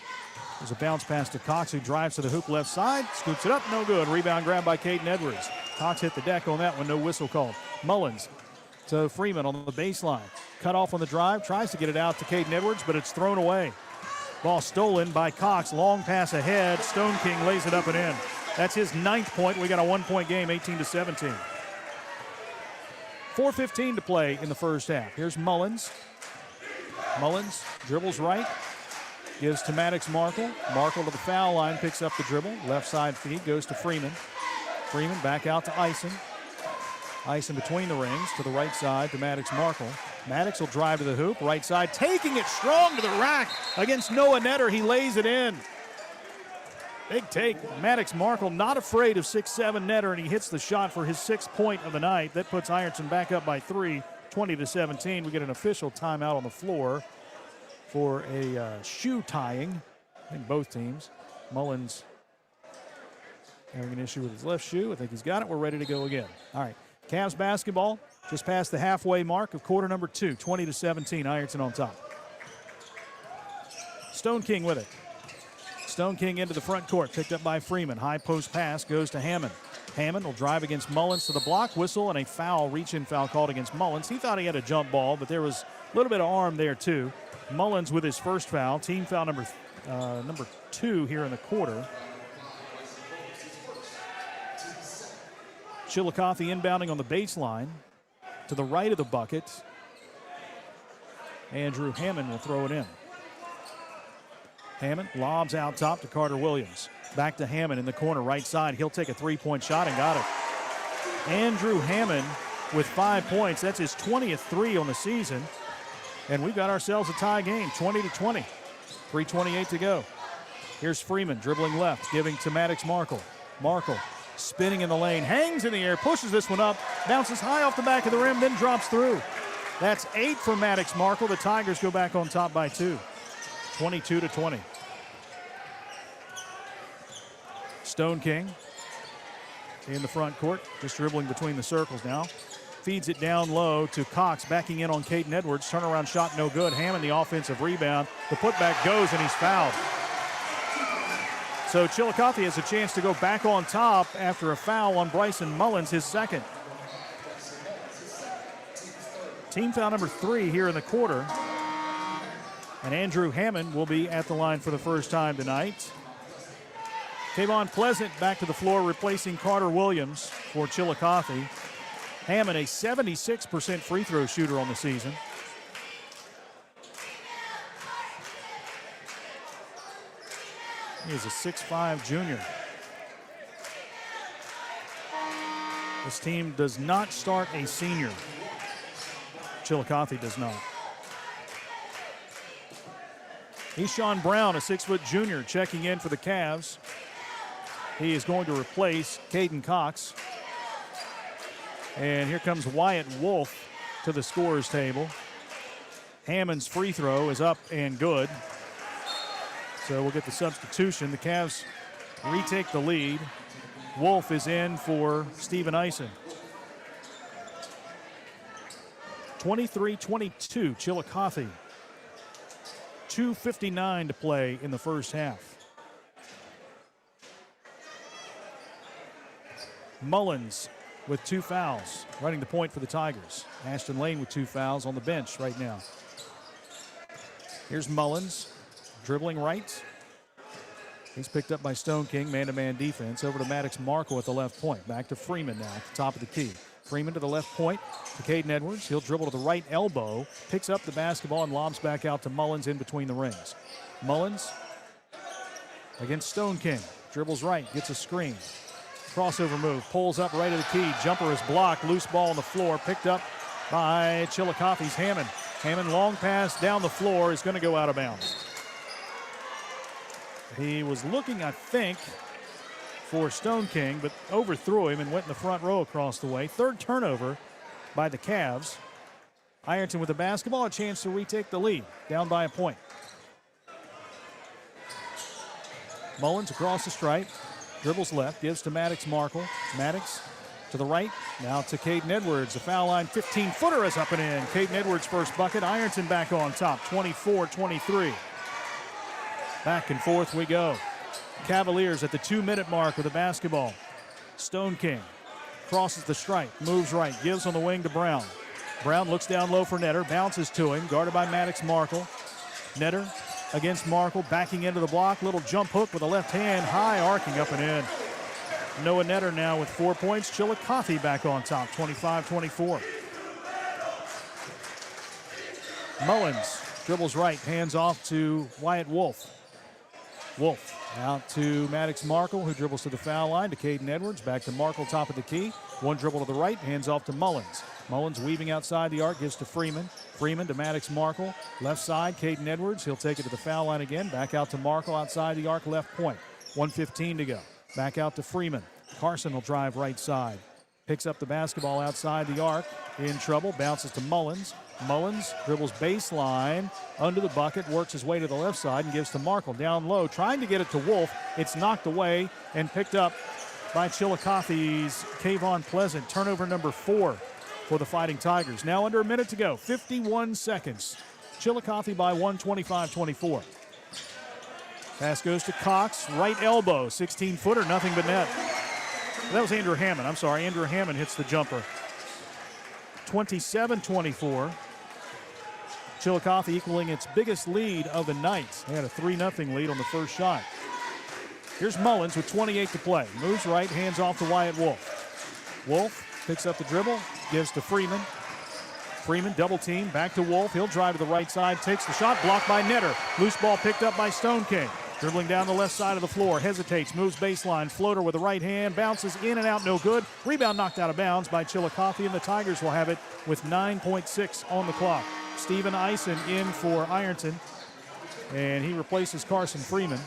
There's a bounce pass to Cox, who drives to the hoop left side. Scoops it up, no good. Rebound grabbed by Caden Edwards. Cox hit the deck on that one, no whistle called. Mullins to Freeman on the baseline. Cut off on the drive, tries to get it out to Caden Edwards, but it's thrown away. Ball stolen by Cox, long pass ahead. Stone King lays it up and in. That's his 9th point. We got a 1-point game, 18-17. 4:15 to play in the first half. Here's Mullins. Mullins dribbles right, gives to Maddox Markle. Markle to the foul line, picks up the dribble. Left side feed goes to Freeman. Freeman back out to Ison. Ison between the rings to the right side to Maddox Markle. Maddox will drive to the hoop, right side, taking it strong to the rack against Noah Netter. He lays it in. Big take. Maddox Markle not afraid of 6'7" Netter, and he hits the shot for his 6th point of the night. That puts Ironton back up by 3, 20-17. We get an official timeout on the floor for a shoe tying. I think both teams. Mullins having an issue with his left shoe. I think he's got it. We're ready to go again. All right. Cavs basketball just past the halfway mark of quarter number 2, 20-17. Ironton on top. Stone King with it. Stone King into the front court, picked up by Freeman. High post pass goes to Hammond. Hammond will drive against Mullins to the block. Whistle and a foul, reach-in foul called against Mullins. He thought he had a jump ball, but there was a little bit of arm there too. Mullins with his first foul. Team foul number 2 here in the quarter. Chillicothe inbounding on the baseline. to the right of the bucket. Andrew Hammond will throw it in. Hammond lobs out top to Carter Williams. Back to Hammond in the corner, right side. He'll take a three-point shot and got it. Andrew Hammond with 5 points. That's his 20th three on the season. And we've got ourselves a tie game, 20-20. 3:28 to go. Here's Freeman dribbling left, giving to Maddox Markle. Markle spinning in the lane, hangs in the air, pushes this one up, bounces high off the back of the rim, then drops through. That's 8 for Maddox Markle. The Tigers go back on top by 2. 22-20. Stone King in the front court, just dribbling between the circles now. Feeds it down low to Cox, backing in on Caden Edwards. Turnaround shot, no good. Hammond, the offensive rebound. The putback goes, and he's fouled. So Chillicothe has a chance to go back on top after a foul on Bryson Mullins, his second. Team foul number 3 here in the quarter. And Andrew Hammond will be at the line for the first time tonight. Kayvon Pleasant back to the floor, replacing Carter Williams for Chillicothe. Hammond, a 76% free throw shooter on the season. He is a 6'5" junior. This team does not start a senior. Chillicothe does not. Eshawn Brown, a 6-foot junior, checking in for the Cavs. He is going to replace Caden Cox. And here comes Wyatt Wolf to the scorer's table. Hammond's free throw is up and good. So we'll get the substitution. The Cavs retake the lead. Wolf is in for Steven Eisen. 23-22, Chillicothe. 2:59 to play in the first half. Mullins with 2 fouls, running the point for the Tigers. Ashton Lane with 2 fouls on the bench right now. Here's Mullins, dribbling right. He's picked up by Stone King, man-to-man defense. Over to Maddox Markle at the left point. Back to Freeman now at the top of the key. Freeman to the left point to Caden Edwards. He'll dribble to the right elbow, picks up the basketball and lobs back out to Mullins in between the rings. Mullins against Stone King. Dribbles right, gets a screen. Crossover move, pulls up right of the key. Jumper is blocked, loose ball on the floor, picked up by Chillicothe's Hammond. Hammond, long pass down the floor, is going to go out of bounds. He was looking, I think, for Stone King, but overthrew him and went in the front row across the way. Third turnover by the Cavs. Ironton with the basketball, a chance to retake the lead, down by a point. Mullins across the stripe, dribbles left, gives to Maddox Markle. Maddox to the right, now to Caden Edwards. The foul line, 15-footer is up and in. Caden Edwards' first bucket. Ironton back on top, 24-23. Back and forth we go. Cavaliers at the 2-minute mark with the basketball. Stone King crosses the stripe, moves right, gives on the wing to Brown. Brown looks down low for Netter, bounces to him, guarded by Maddox Markle. Netter against Markle, backing into the block, little jump hook with a left hand, high arcing up and in. Noah Netter now with 4 points. Chillicothe back on top, 25-24. Mullins dribbles right, hands off to Wyatt Wolf. Wolf out to Maddox Markle, who dribbles to the foul line to Caden Edwards. Back to Markle, top of the key. One dribble to the right, hands off to Mullins. Mullins weaving outside the arc, gives to Freeman. Freeman to Maddox Markle. Left side, Caden Edwards. He'll take it to the foul line again. Back out to Markle outside the arc, left point. 1:15 to go. Back out to Freeman. Carson will drive right side. Picks up the basketball outside the arc. In trouble, bounces to Mullins. Mullins dribbles baseline, under the bucket, works his way to the left side and gives to Markle down low, trying to get it to Wolf. It's knocked away and picked up by Chillicothe's Kayvon Pleasant. Turnover number 4 for the Fighting Tigers. Now under a minute to go, 51 seconds. Chillicothe by 1, 25-24. Pass goes to Cox, right elbow, 16-footer, nothing but net. That was Andrew Hammond. I'm sorry, Andrew Hammond hits the jumper. 27-24. Chillicothe equaling its biggest lead of the night. They had a 3-0 lead on the first shot. Here's Mullins with 28 to play. Moves right, hands off to Wyatt Wolf. Wolf picks up the dribble, gives to Freeman. Freeman double team, back to Wolf. He'll drive to the right side, takes the shot, blocked by Netter. Loose ball picked up by Stone King. Dribbling down the left side of the floor, hesitates, moves baseline, floater with the right hand, bounces in and out, no good. Rebound knocked out of bounds by Chillicothe, and the Tigers will have it with 9.6 on the clock. Steven Eisen in for Ironton, and he replaces Carson Freeman.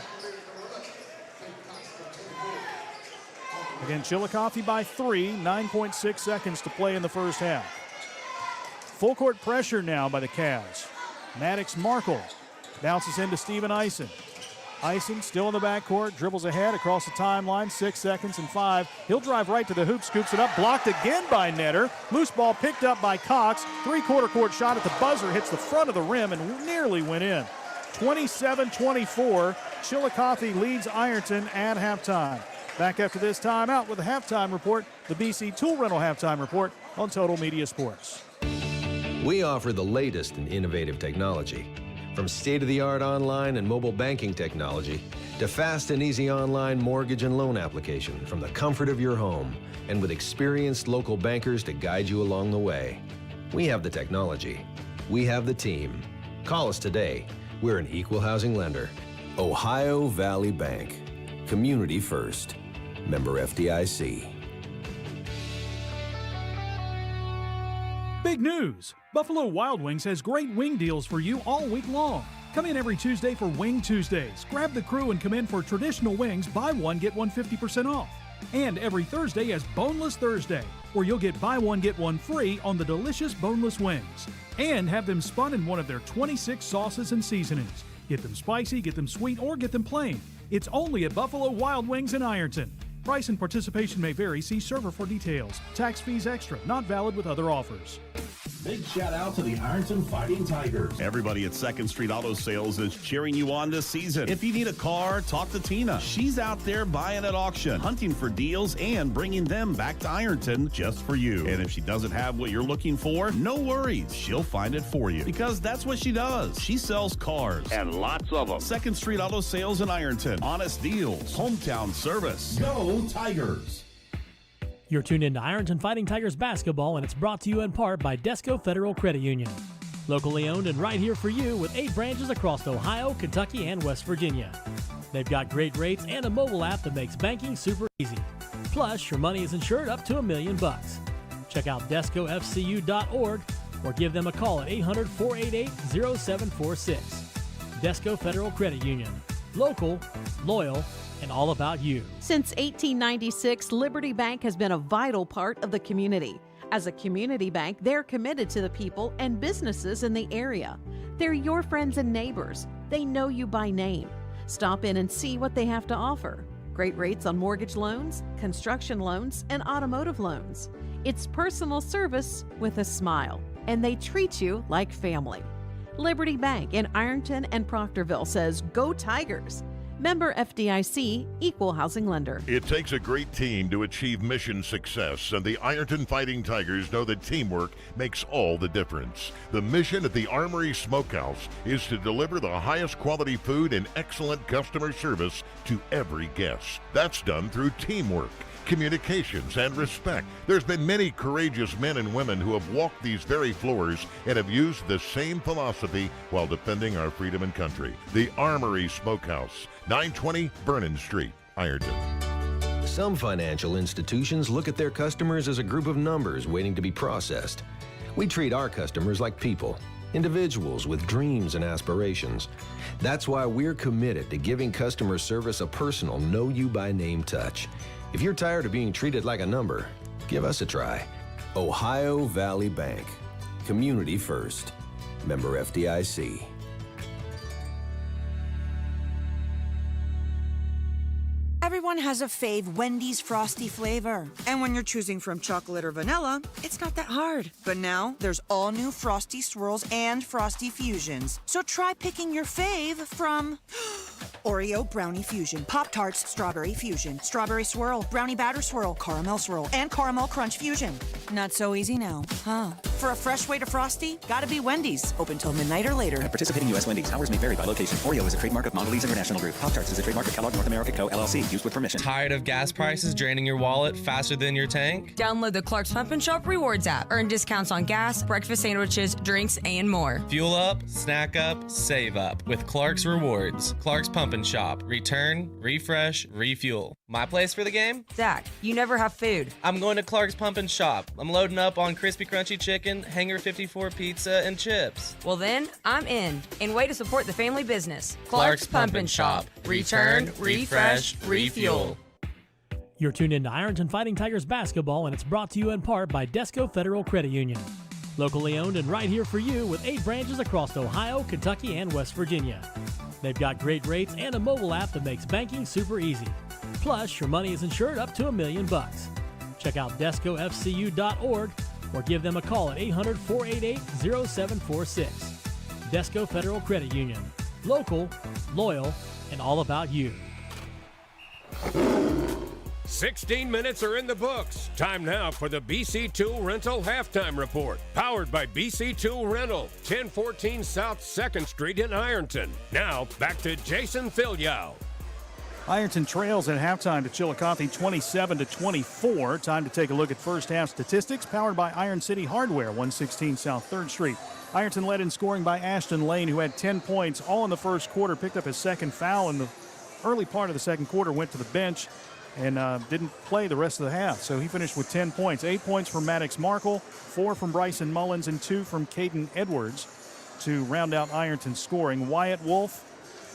Again, Chillicothe by 3, 9.6 seconds to play in the first half. Full court pressure now by the Cavs. Maddox Markle bounces into Steven Eisen. Eisen still in the backcourt, dribbles ahead across the timeline, 6 seconds and 5. He'll drive right to the hoop, scoops it up, blocked again by Netter. Loose ball picked up by Cox. Three-quarter court shot at the buzzer, hits the front of the rim and nearly went in. 27-24, Chillicothe leads Ironton at halftime. Back after this timeout with the halftime report, the BC Tool Rental halftime report on Total Media Sports. We offer the latest in innovative technology. From state-of-the-art online and mobile banking technology to fast and easy online mortgage and loan application from the comfort of your home and with experienced local bankers to guide you along the way. We have the technology. We have the team. Call us today. We're an equal housing lender. Ohio Valley Bank. Community first. Member FDIC. Big news! Buffalo Wild Wings has great wing deals for you all week long. Come in every Tuesday for Wing Tuesdays. Grab the crew and come in for traditional wings, buy one, get one 50% off. And every Thursday is Boneless Thursday, where you'll get buy one, get one free on the delicious boneless wings. And have them spun in one of their 26 sauces and seasonings. Get them spicy, get them sweet, or get them plain. It's only at Buffalo Wild Wings in Ironton. Price and participation may vary. See server for details. Tax fees extra. Not valid with other offers. Big shout out to the Ironton Fighting Tigers. Everybody at 2nd Street Auto Sales is cheering you on this season. If you need a car, talk to Tina. She's out there buying at auction, hunting for deals, and bringing them back to Ironton just for you. And if she doesn't have what you're looking for, no worries. She'll find it for you because that's what she does. She sells cars. And lots of them. 2nd Street Auto Sales in Ironton. Honest deals. Hometown service. Go Tigers! You're tuned in to Ironton Fighting Tigers basketball, and it's brought to you in part by Desco Federal Credit Union. Locally owned and right here for you with 8 branches across Ohio, Kentucky, and West Virginia. They've got great rates and a mobile app that makes banking super easy. Plus, your money is insured up to $1 million. Check out DescoFCU.org or give them a call at 800-488-0746. Desco Federal Credit Union. Local, loyal, and all about you. Since 1896, Liberty Bank has been a vital part of the community. As a community bank, they're committed to the people and businesses in the area. They're your friends and neighbors. They know you by name. Stop in and see what they have to offer. Great rates on mortgage loans, construction loans, and automotive loans. It's personal service with a smile, and they treat you like family. Liberty Bank in Ironton and Proctorville says, "Go Tigers." Member FDIC, Equal Housing Lender. It takes a great team to achieve mission success, and the Ironton Fighting Tigers know that teamwork makes all the difference. The mission at the Armory Smokehouse is to deliver the highest quality food and excellent customer service to every guest. That's done through teamwork, communications, and respect. There's been many courageous men and women who have walked these very floors and have used the same philosophy while defending our freedom and country. The Armory Smokehouse, 920 Vernon Street, Ironton. Some financial institutions look at their customers as a group of numbers waiting to be processed. We treat our customers like people, individuals with dreams and aspirations. That's why we're committed to giving customer service a personal, know-you-by-name touch. If you're tired of being treated like a number, give us a try. Ohio Valley Bank. Community first. Member FDIC. Everyone has a fave Wendy's Frosty flavor. And when you're choosing from chocolate or vanilla, it's not that hard. But now, there's all new Frosty Swirls and Frosty Fusions. So try picking your fave from Oreo Brownie Fusion, Pop-Tarts Strawberry Fusion, Strawberry Swirl, Brownie Batter Swirl, Caramel Swirl, and Caramel Crunch Fusion. Not so easy now, huh? for a fresh way to Frosty? Gotta be Wendy's. Open till midnight or later. At participating U.S. Wendy's, hours may vary by location. Oreo is a trademark of Mondelez International Group. Pop-Tarts is a trademark of Kellogg North America Co., LLC. Used with permission. Tired of gas prices draining your wallet faster than your tank? Download the Clark's Pump and Shop Rewards app. Earn discounts on gas, breakfast sandwiches, drinks, and more. Fuel up, snack up, save up with Clark's Rewards. Clark's Pump and Shop. Return, refresh, refuel. My place for the game? Zach, you never have food. I'm going to Clark's Pump and Shop. I'm loading up on crispy crunchy chicken, Hanger 54 pizza, and chips. Well then, I'm in. And way to support the family business. Clark's Pump and Shop. Return, refresh, refuel. You're tuned in to Ironton Fighting Tigers basketball, and it's brought to you in part by Desco Federal Credit Union. Locally owned and right here for you with 8 branches across Ohio, Kentucky, and West Virginia. They've got great rates and a mobile app that makes banking super easy. Plus, your money is insured up to $1 million. Check out DescoFCU.org or give them a call at 800-488-0746. Desco Federal Credit Union. Local, loyal, and all about you. 16 minutes are in the books. Time now for the BC Tool Rental Halftime Report. Powered by BC Tool Rental, 1014 South 2nd Street in Ironton. Now, back to Jason Filyow. Ironton trails at halftime to Chillicothe 27-24. Time to take a look at first half statistics, powered by Iron City Hardware, 116 South 3rd Street. Ironton led in scoring by Ashton Lane, who had 10 points all in the first quarter, picked up his second foul in the early part of the second quarter, went to the bench, and didn't play the rest of the half. So he finished with 10 points. 8 points from Maddox Markle, 4 from Bryson Mullins, and 2 from Caden Edwards to round out Ironton's scoring. Wyatt Wolf,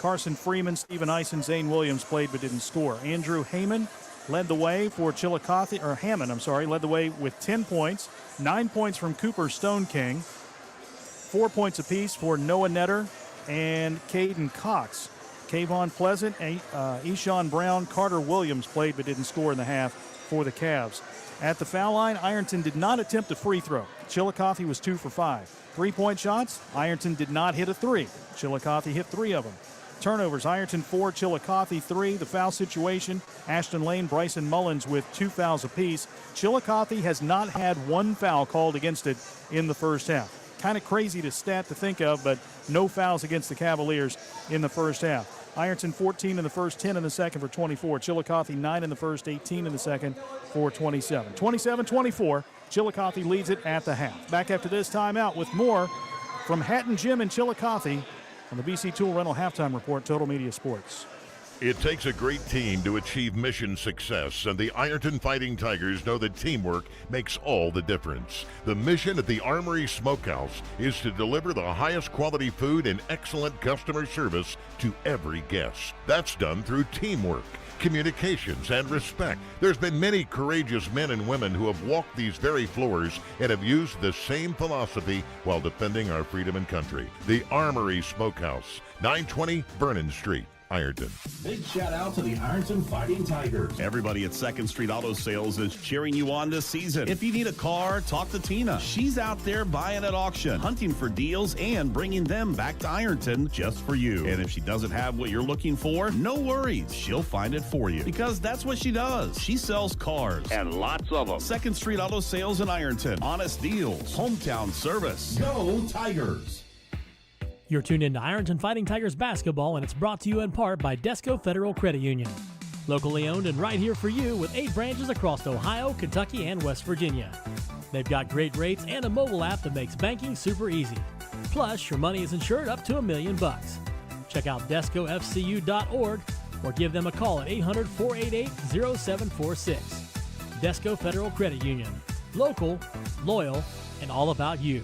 Carson Freeman, Stephen Eisen, Zane Williams played but didn't score. Andrew Hammond led the way for Chillicothe, or Hammond, led the way with 10 points. 9 points from Cooper Stone King. 4 points apiece for Noah Netter and Caden Cox. Kayvon Pleasant, Eshawn Brown, Carter Williams played but didn't score in the half for the Cavs. At the foul line, Ironton did not attempt a free throw. Chillicothe was 2 for 5. 3-point shots, Ironton did not hit a 3. Chillicothe hit 3 of them. Turnovers, Ironton 4, Chillicothe 3. The foul situation, Ashton Lane, Bryson Mullins with 2 fouls apiece. Chillicothe has not had 1 foul called against it in the first half. Kind of crazy to stat to think of, but no fouls against the Cavaliers in the first half. Ironton 14 in the first, 10 in the second for 24. Chillicothe 9 in the first, 18 in the second for 27. 27-24, Chillicothe leads it at the half. Back after this timeout with more from Hatton Gym in Chillicothe on the BC Tool Rental Halftime Report, Total Media Sports. It takes a great team to achieve mission success, and the Ironton Fighting Tigers know that teamwork makes all the difference. The mission at the Armory Smokehouse is to deliver the highest quality food and excellent customer service to every guest. That's done through teamwork, communications, and respect. There's been many courageous men and women who have walked these very floors and have used the same philosophy while defending our freedom and country. The Armory Smokehouse, 920 Vernon Street, Ironton. Big shout out to the Ironton Fighting Tigers. Everybody at 2nd Street Auto Sales is cheering you on this season. If you need a car, talk to Tina. She's out there buying at auction, hunting for deals, and bringing them back to Ironton just for you. And if she doesn't have what you're looking for, no worries. She'll find it for you, because that's what she does. She sells cars. And lots of them. 2nd Street Auto Sales in Ironton. Honest deals. Hometown service. Go Tigers! You're tuned in to Ironton Fighting Tigers basketball, and it's brought to you in part by Desco Federal Credit Union. Locally owned and right here for you with 8 branches across Ohio, Kentucky, and West Virginia. They've got great rates and a mobile app that makes banking super easy. Plus, your money is insured up to $1 million. Check out DescoFCU.org or give them a call at 800-488-0746. Desco Federal Credit Union. Local, loyal, and all about you.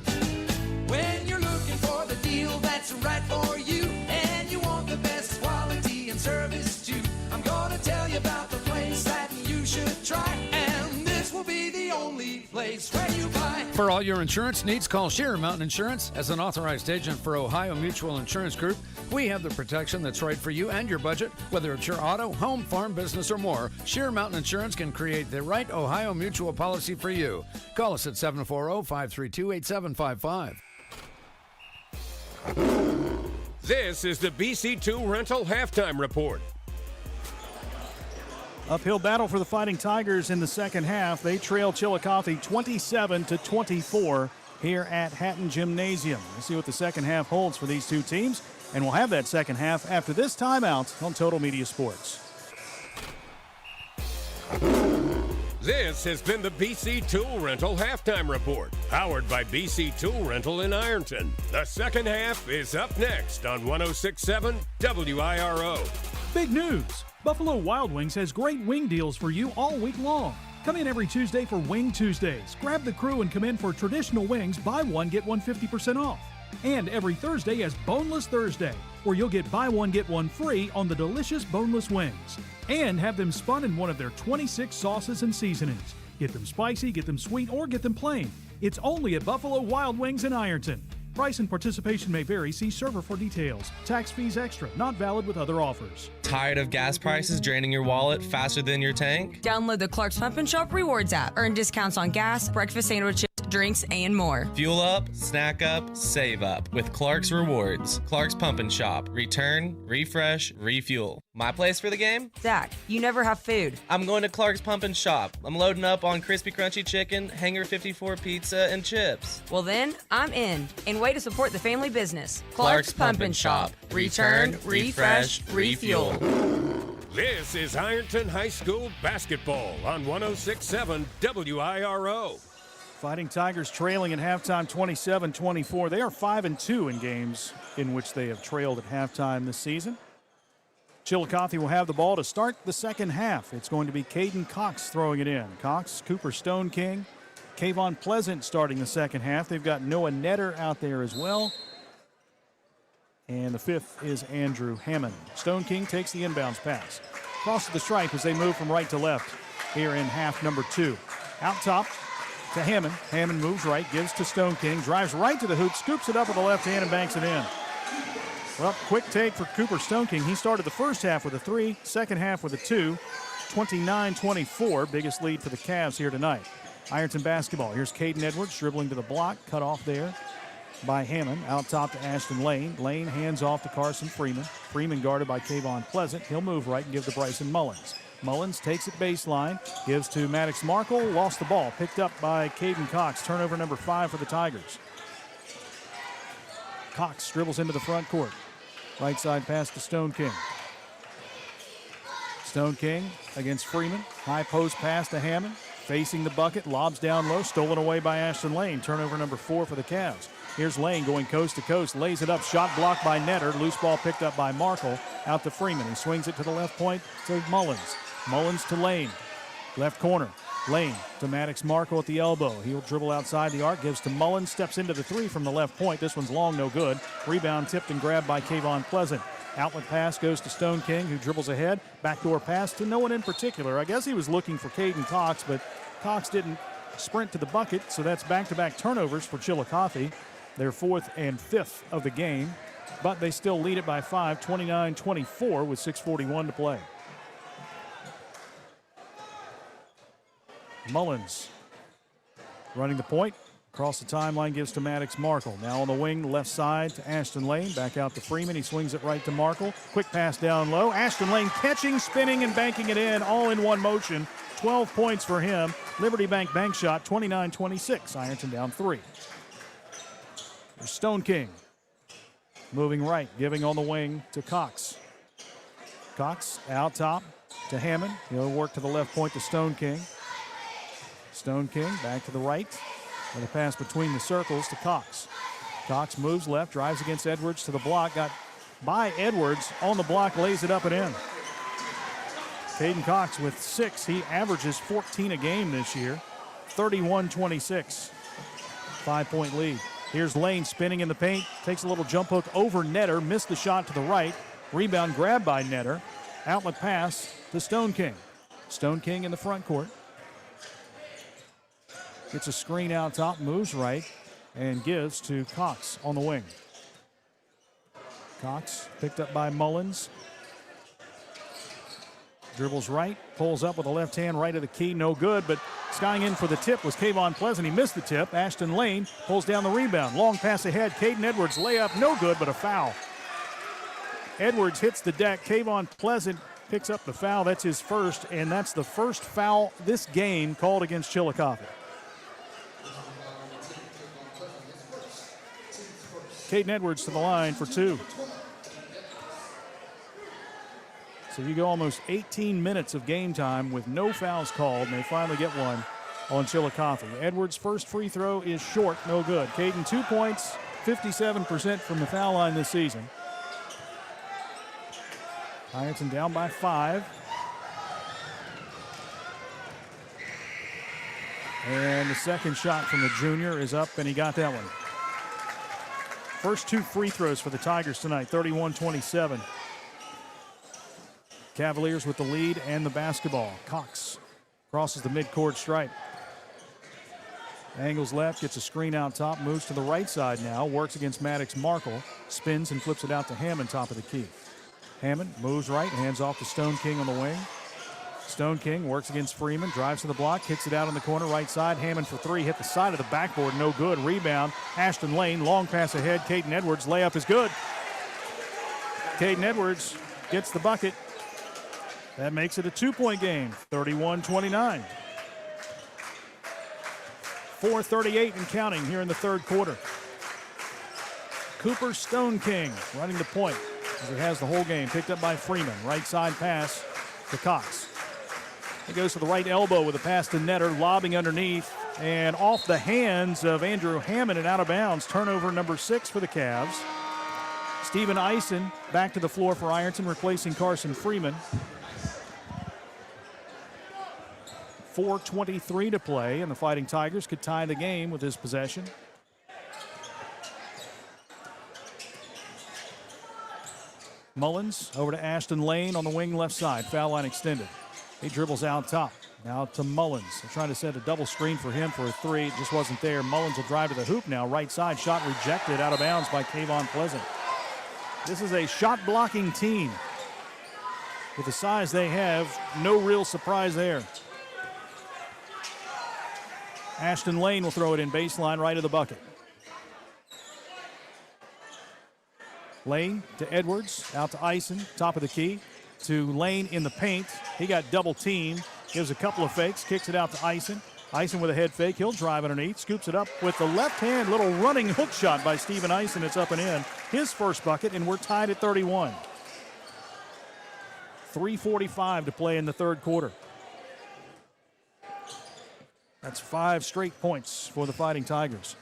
When you're looking for the deal that's right for you, and you want the best quality and service too, I'm gonna tell you about the place that you should try, and this will be the only place where you buy. For all your insurance needs, call Sheer Mountain Insurance. As an authorized agent for Ohio Mutual Insurance Group, we have the protection that's right for you and your budget. Whether it's your auto, home, farm, business, or more, Sheer Mountain Insurance can create the right Ohio Mutual policy for you. Call us at 740-532-8755. This is the BC2 Rental Halftime Report. Uphill battle for the Fighting Tigers in the second half. They trail Chillicothe 27-24. here at Hatton Gymnasium. We'll see what the second half holds for these two teams, and we'll have that second half after this timeout on Total Media Sports. This has been the BC Tool Rental Halftime Report, powered by BC Tool Rental in Ironton. The second half is up next on 106.7 WIRO. Big news! Buffalo Wild Wings has great wing deals for you all week long. Come in every Tuesday for Wing Tuesdays. Grab the crew and come in for traditional wings, buy one, get one 50% off. And every Thursday is Boneless Thursday, where you'll get buy one, get one free on the delicious boneless wings. And have them spun in one of their 26 sauces and seasonings. Get them spicy, get them sweet, or get them plain. It's only at Buffalo Wild Wings in Ironton. Price and participation may vary. See server for details. Tax fees extra. Not valid with other offers. Tired of gas prices draining your wallet faster than your tank? Download the Clark's Pump and Shop Rewards app. Earn discounts on gas, breakfast sandwiches, drinks, and more. Fuel up, snack up, save up with Clark's Rewards. Clark's Pump and Shop. Return, refresh, refuel. My place for the game? Zach, you never have food. I'm going to Clark's Pump and Shop. I'm loading up on crispy crunchy chicken, Hanger 54 pizza, and chips. Well then, I'm in. And way to support the family business. Clark's Pump and Shop. Return, refresh, refuel. This is Ironton High School basketball on 106.7 WIRO. Fighting Tigers trailing at halftime 27-24. They are 5-2 in games in which they have trailed at halftime this season. Chillicothe will have the ball to start the second half. It's going to be Caden Cox throwing it in. Cox, Cooper Stone King, Kayvon Pleasant starting the second half. They've got Noah Netter out there as well. And the fifth is Andrew Hammond. Stone King takes the inbounds pass. Crosses the stripe as they move from right to left here in half number 2. Out top to Hammond. Hammond moves right, gives to Stone King, drives right to the hoop, scoops it up with the left hand and banks it in. Well, quick take for Cooper Stone King. He started the first half with a 3, second half with a 2. 29-24, biggest lead for the Cavs here tonight. Ironton basketball. Here's Caden Edwards dribbling to the block, cut off there by Hammond. Out top to Ashton Lane. Lane hands off to Carson Freeman. Freeman guarded by Kayvon Pleasant. He'll move right and give to Bryson Mullins. Mullins takes it baseline, gives to Maddox Markle, lost the ball, picked up by Caden Cox. Turnover number 5 for the Tigers. Cox dribbles into the front court. Right side pass to Stone King. Stone King against Freeman. High post pass to Hammond. Facing the bucket, lobs down low, stolen away by Ashton Lane. Turnover number 4 for the Cavs. Here's Lane going coast to coast, lays it up, shot blocked by Netter. Loose ball picked up by Markle. Out to Freeman. He swings it to the left point to Mullins. Mullins to Lane. Left corner. Lane to Maddox Markle at the elbow. He'll dribble outside the arc, gives to Mullins, steps into the 3 from the left point. This one's long, no good. Rebound tipped and grabbed by Kayvon Pleasant. Outlet pass goes to Stone King, who dribbles ahead. Backdoor pass to no one in particular. I guess he was looking for Caden Cox, but Cox didn't sprint to the bucket, so that's back-to-back turnovers for Chillicothe. Their 4th and 5th of the game, but they still lead it by 5, 29-24 with 6:41 to play. Mullins running the point. Across the timeline gives to Maddox Markle. Now on the wing, left side to Ashton Lane. Back out to Freeman. He swings it right to Markle. Quick pass down low. Ashton Lane catching, spinning, and banking it in all in one motion. 12 points for him. Liberty Bank bank shot, 29-26. Ironton down 3. There's Stone King. Moving right, giving on the wing to Cox. Cox out top to Hammond. He'll work to the left point to Stone King. Stone King back to the right. And a pass between the circles to Cox. Cox moves left, drives against Edwards to the block. Got by Edwards on the block, lays it up and in. Caden Cox with 6. He averages 14 a game this year. 31-26. 5-point lead. Here's Lane spinning in the paint. Takes a little jump hook over Netter. Missed the shot to the right. Rebound grabbed by Netter. Outlet pass to Stone King. Stone King in the front court. Gets a screen out top, moves right, and gives to Cox on the wing. Cox picked up by Mullins. Dribbles right, pulls up with a left hand right of the key, no good, but skying in for the tip was Kayvon Pleasant. He missed the tip. Ashton Lane pulls down the rebound. Long pass ahead. Caden Edwards layup, no good, but a foul. Edwards hits the deck. Kayvon Pleasant picks up the foul. That's his first, and that's the first foul this game called against Chillicothe. Caden Edwards to the line for 2. So you go almost 18 minutes of game time with no fouls called, and they finally get one on Chillicothe. Edwards' first free throw is short, no good. Caden, 2 points, 57% from the foul line this season. Ironton down by 5. And the second shot from the junior is up, and he got that one. First 2 free throws for the Tigers tonight, 31-27. Cavaliers with the lead and the basketball. Cox crosses the midcourt stripe. Angles left, gets a screen out top, moves to the right side now, works against Maddox Markle, spins and flips it out to Hammond, top of the key. Hammond moves right, hands off to Stone King on the wing. Stone King works against Freeman, drives to the block, kicks it out in the corner, right side. Hammond for 3, hit the side of the backboard, no good. Rebound, Ashton Lane, long pass ahead. Caden Edwards, layup is good. Caden Edwards gets the bucket. That makes it a 2-point game, 31-29. 4:38 and counting here in the third quarter. Cooper Stone King running the point as he has the whole game. Picked up by Freeman. Right side pass to Cox. He goes to the right elbow with a pass to Netter, lobbing underneath and off the hands of Andrew Hammond and out of bounds. Turnover number 6 for the Cavs. Stephen Eisen back to the floor for Ironton, replacing Carson Freeman. 4:23 to play, and the Fighting Tigers could tie the game with this possession. Mullins over to Ashton Lane on the wing left side. Foul line extended. He dribbles out top. Now to Mullins. They're trying to set a double screen for him for a 3. It just wasn't there. Mullins will drive to the hoop now. Right side shot rejected out of bounds by Kayvon Pleasant. This is a shot blocking team. With the size they have, no real surprise there. Ashton Lane will throw it in baseline right of the bucket. Lane to Edwards, out to Eisen, top of the key. To Lane in the paint. He got double teamed. Gives a couple of fakes, kicks it out to Eisen. Eisen with a head fake. He'll drive underneath, scoops it up with the left hand. Little running hook shot by Stephen Eisen. It's up and in. His first bucket, and we're tied at 31. 3:45 to play in the third quarter. That's 5 straight points for the Fighting Tigers.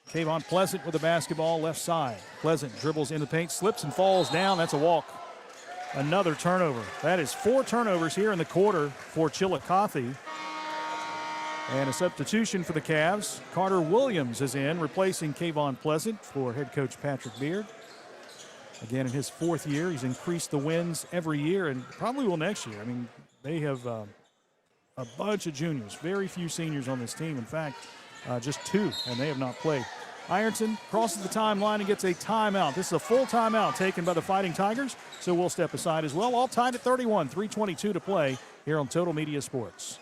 Kayvon Pleasant with the basketball left side. Pleasant dribbles in the paint, slips and falls down. That's a walk. Another turnover. That is 4 turnovers here in the quarter for Chillicothe. And a substitution for the Cavs. Carter Williams is in, replacing Kayvon Pleasant for head coach Patrick Beard. Again, in his 4th year, he's increased the wins every year and probably will next year. I mean, they have a bunch of juniors, very few seniors on this team. In fact, just 2, and they have not played. Ironton crosses the timeline and gets a timeout. This is a full timeout taken by the Fighting Tigers, so we'll step aside as well. All tied at 31, 3:22 to play here on Total Media Sports.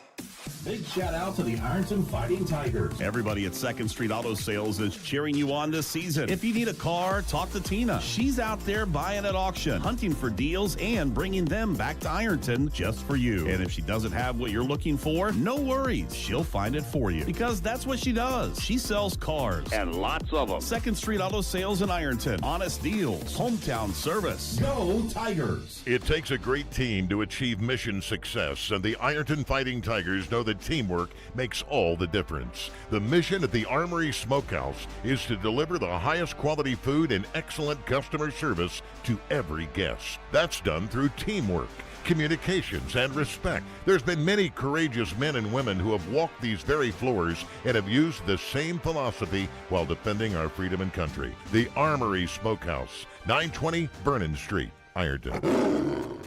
Big shout out to the Ironton Fighting Tigers. Everybody at 2nd Street Auto Sales is cheering you on this season. If you need a car, talk to Tina. She's out there buying at auction, hunting for deals, and bringing them back to Ironton just for you. And if she doesn't have what you're looking for, no worries. She'll find it for you because that's what she does. She sells cars. And lots of them. 2nd Street Auto Sales in Ironton. Honest deals. Hometown service. Go Tigers! It takes a great team to achieve mission success, and the Ironton Fighting Tigers know that teamwork makes all the difference. The mission at the Armory Smokehouse is to deliver the highest quality food and excellent customer service to every guest. That's done through teamwork, communications, and respect. There's been many courageous men and women who have walked these very floors and have used the same philosophy while defending our freedom and country. The Armory Smokehouse, 920 Vernon Street, Ironton.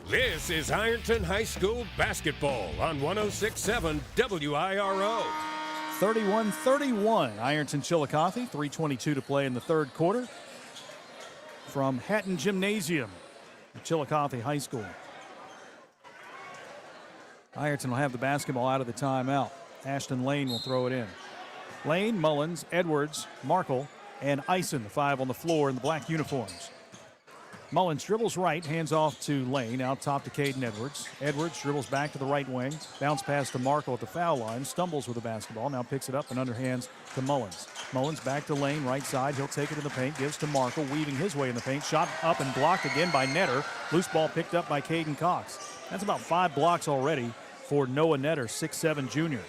This is Ironton High School basketball on 106.7 WIRO. 31-31, Ironton Chillicothe, 3:22 to play in the third quarter. From Hatton Gymnasium, Chillicothe High School. Ironton will have the basketball out of the timeout. Ashton Lane will throw it in. Lane, Mullins, Edwards, Markle, and Eisen, the 5 on the floor in the black uniforms. Mullins dribbles right, hands off to Lane, out top to Caden Edwards. Edwards dribbles back to the right wing, bounce pass to Markle at the foul line, stumbles with the basketball, now picks it up and underhands to Mullins. Mullins back to Lane, right side, he'll take it in the paint, gives to Markle, weaving his way in the paint, shot up and blocked again by Netter. Loose ball picked up by Caden Cox. That's about 5 blocks already for Noah Netter, 6'7" junior.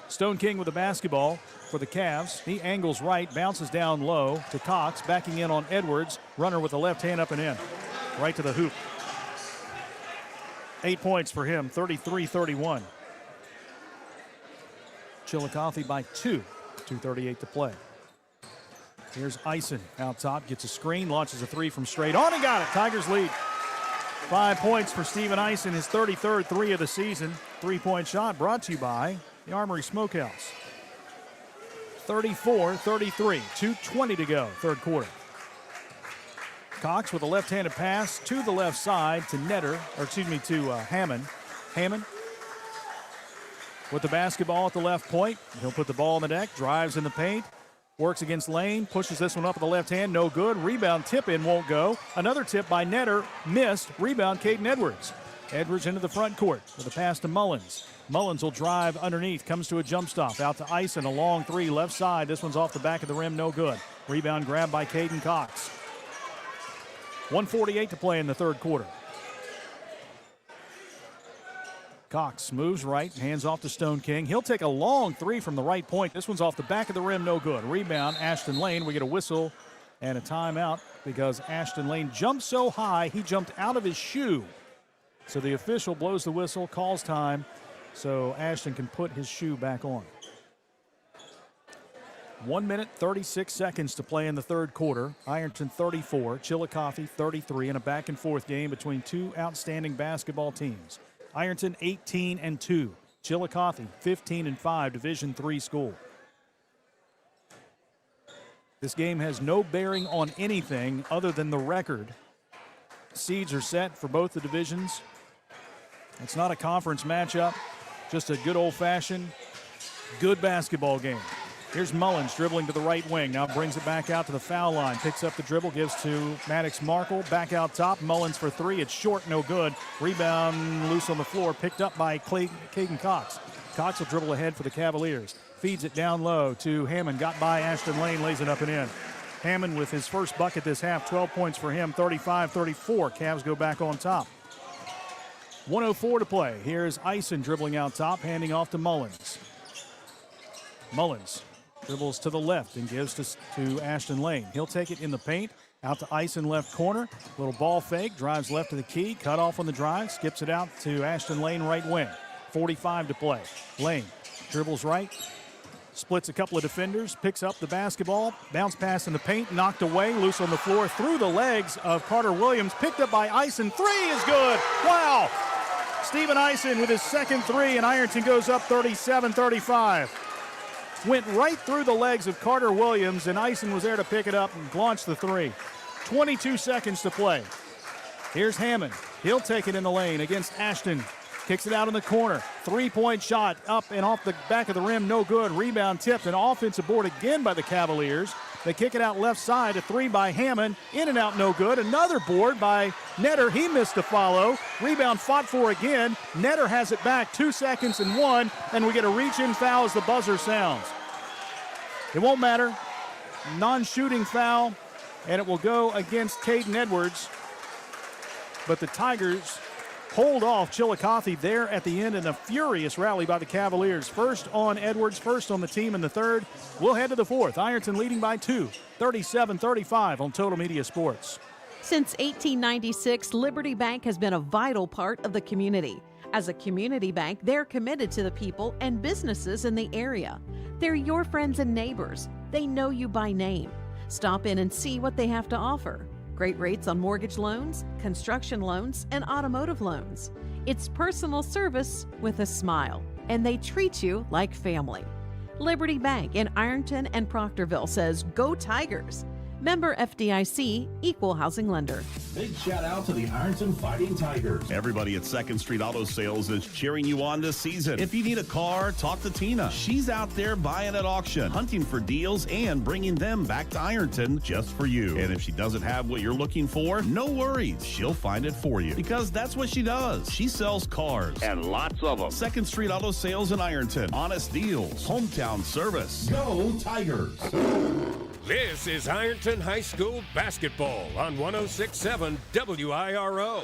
Stone King with the basketball for the Cavs. He angles right, bounces down low to Cox, backing in on Edwards. Runner with the left hand up and in, right to the hoop. 8 points for him, 33-31. Chillicothe by 2, 2:38 to play. Here's Ison out top, gets a screen, launches a three from straight on and got it. Tigers lead. 5 points for Steven Ison, his 33rd three of the season. 3-point shot brought to you by the Armory Smokehouse. 34-33, 2:20 to go, third quarter. Cox with a left-handed pass to the left side to to Hammond. Hammond with the basketball at the left point. He'll put the ball on the deck, drives in the paint, works against Lane, pushes this one up with the left hand, no good. Rebound tip in, won't go. Another tip by Netter, missed. Rebound Caden Edwards. Edwards into the front court with a pass to Mullins. Mullins will drive underneath, comes to a jump stop, out to Ison, a long three, left side. This one's off the back of the rim, no good. Rebound grab by Caden Cox. 1:48 to play in the third quarter. Cox moves right, hands off to Stone King. He'll take a long three from the right point. This one's off the back of the rim, no good. Rebound, Ashton Lane. We get a whistle and a timeout because Ashton Lane jumped so high, he jumped out of his shoe. So the official blows the whistle, calls time, so Ashton can put his shoe back on. 1 minute, 36 seconds to play in the third quarter. Ironton 34, Chillicothe 33, in a back-and-forth game between two outstanding basketball teams. Ironton 18-2, Chillicothe 15-5, Division III school. This game has no bearing on anything other than the record. Seeds are set for both the divisions. It's not a conference matchup, just a good old-fashioned, good basketball game. Here's Mullins dribbling to the right wing. Now brings it back out to the foul line. Picks up the dribble, gives to Maddox Markle. Back out top. Mullins for three. It's short, no good. Rebound loose on the floor. Picked up by Caden Cox. Cox will dribble ahead for the Cavaliers. Feeds it down low to Hammond. Got by Ashton Lane. Lays it up and in. Hammond with his first bucket this half. 12 points for him. 35-34. Cavs go back on top. 1:04 to play. Here's Ison dribbling out top. Handing off to Mullins. Mullins dribbles to the left and gives to Ashton Lane. He'll take it in the paint. Out to Ison left corner. Little ball fake. Drives left to the key. Cut off on the drive. Skips it out to Ashton Lane right wing. 45 to play. Lane dribbles right. Splits a couple of defenders. Picks up the basketball. Bounce pass in the paint. Knocked away. Loose on the floor. Through the legs of Carter Williams. Picked up by Ison. Three is good. Wow. Steven Ison with his second three, and Ironton goes up 37-35. Went right through the legs of Carter Williams, and Ison was there to pick it up and launch the three. 22 seconds to play. Here's Hammond. He'll take it in the lane against Ashton. Kicks it out in the corner. 3-point shot up and off the back of the rim. No good. Rebound tipped. An offensive board again by the Cavaliers. They kick it out left side. A three by Hammond. In and out, no good. Another board by Netter. He missed the follow. Rebound fought for again. Netter has it back. 2 seconds and one. And we get a reach-in foul as the buzzer sounds. It won't matter. Non-shooting foul. And it will go against Caden Edwards. But the Tigers hold off Chillicothe there at the end in a furious rally by the Cavaliers. First on Edwards, first on the team in the third. We'll head to the fourth. Ironton leading by 2, 37-35 on Total Media Sports. Since 1896, Liberty Bank has been a vital part of the community. As a community bank, they're committed to the people and businesses in the area. They're your friends and neighbors. They know you by name. Stop in and see what they have to offer. Great rates on mortgage loans, construction loans, and automotive loans. It's personal service with a smile, and they treat you like family. Liberty Bank in Ironton and Proctorville says, "Go Tigers." Member FDIC, Equal Housing Lender. Big shout out to the Ironton Fighting Tigers. Everybody at 2nd Street Auto Sales is cheering you on this season. If you need a car, talk to Tina. She's out there buying at auction, hunting for deals, and bringing them back to Ironton just for you. And if she doesn't have what you're looking for, no worries. She'll find it for you because that's what she does. She sells cars and lots of them. 2nd Street Auto Sales in Ironton. Honest deals. Hometown service. Go Tigers! This is Ironton High School basketball on 106.7 WIRO.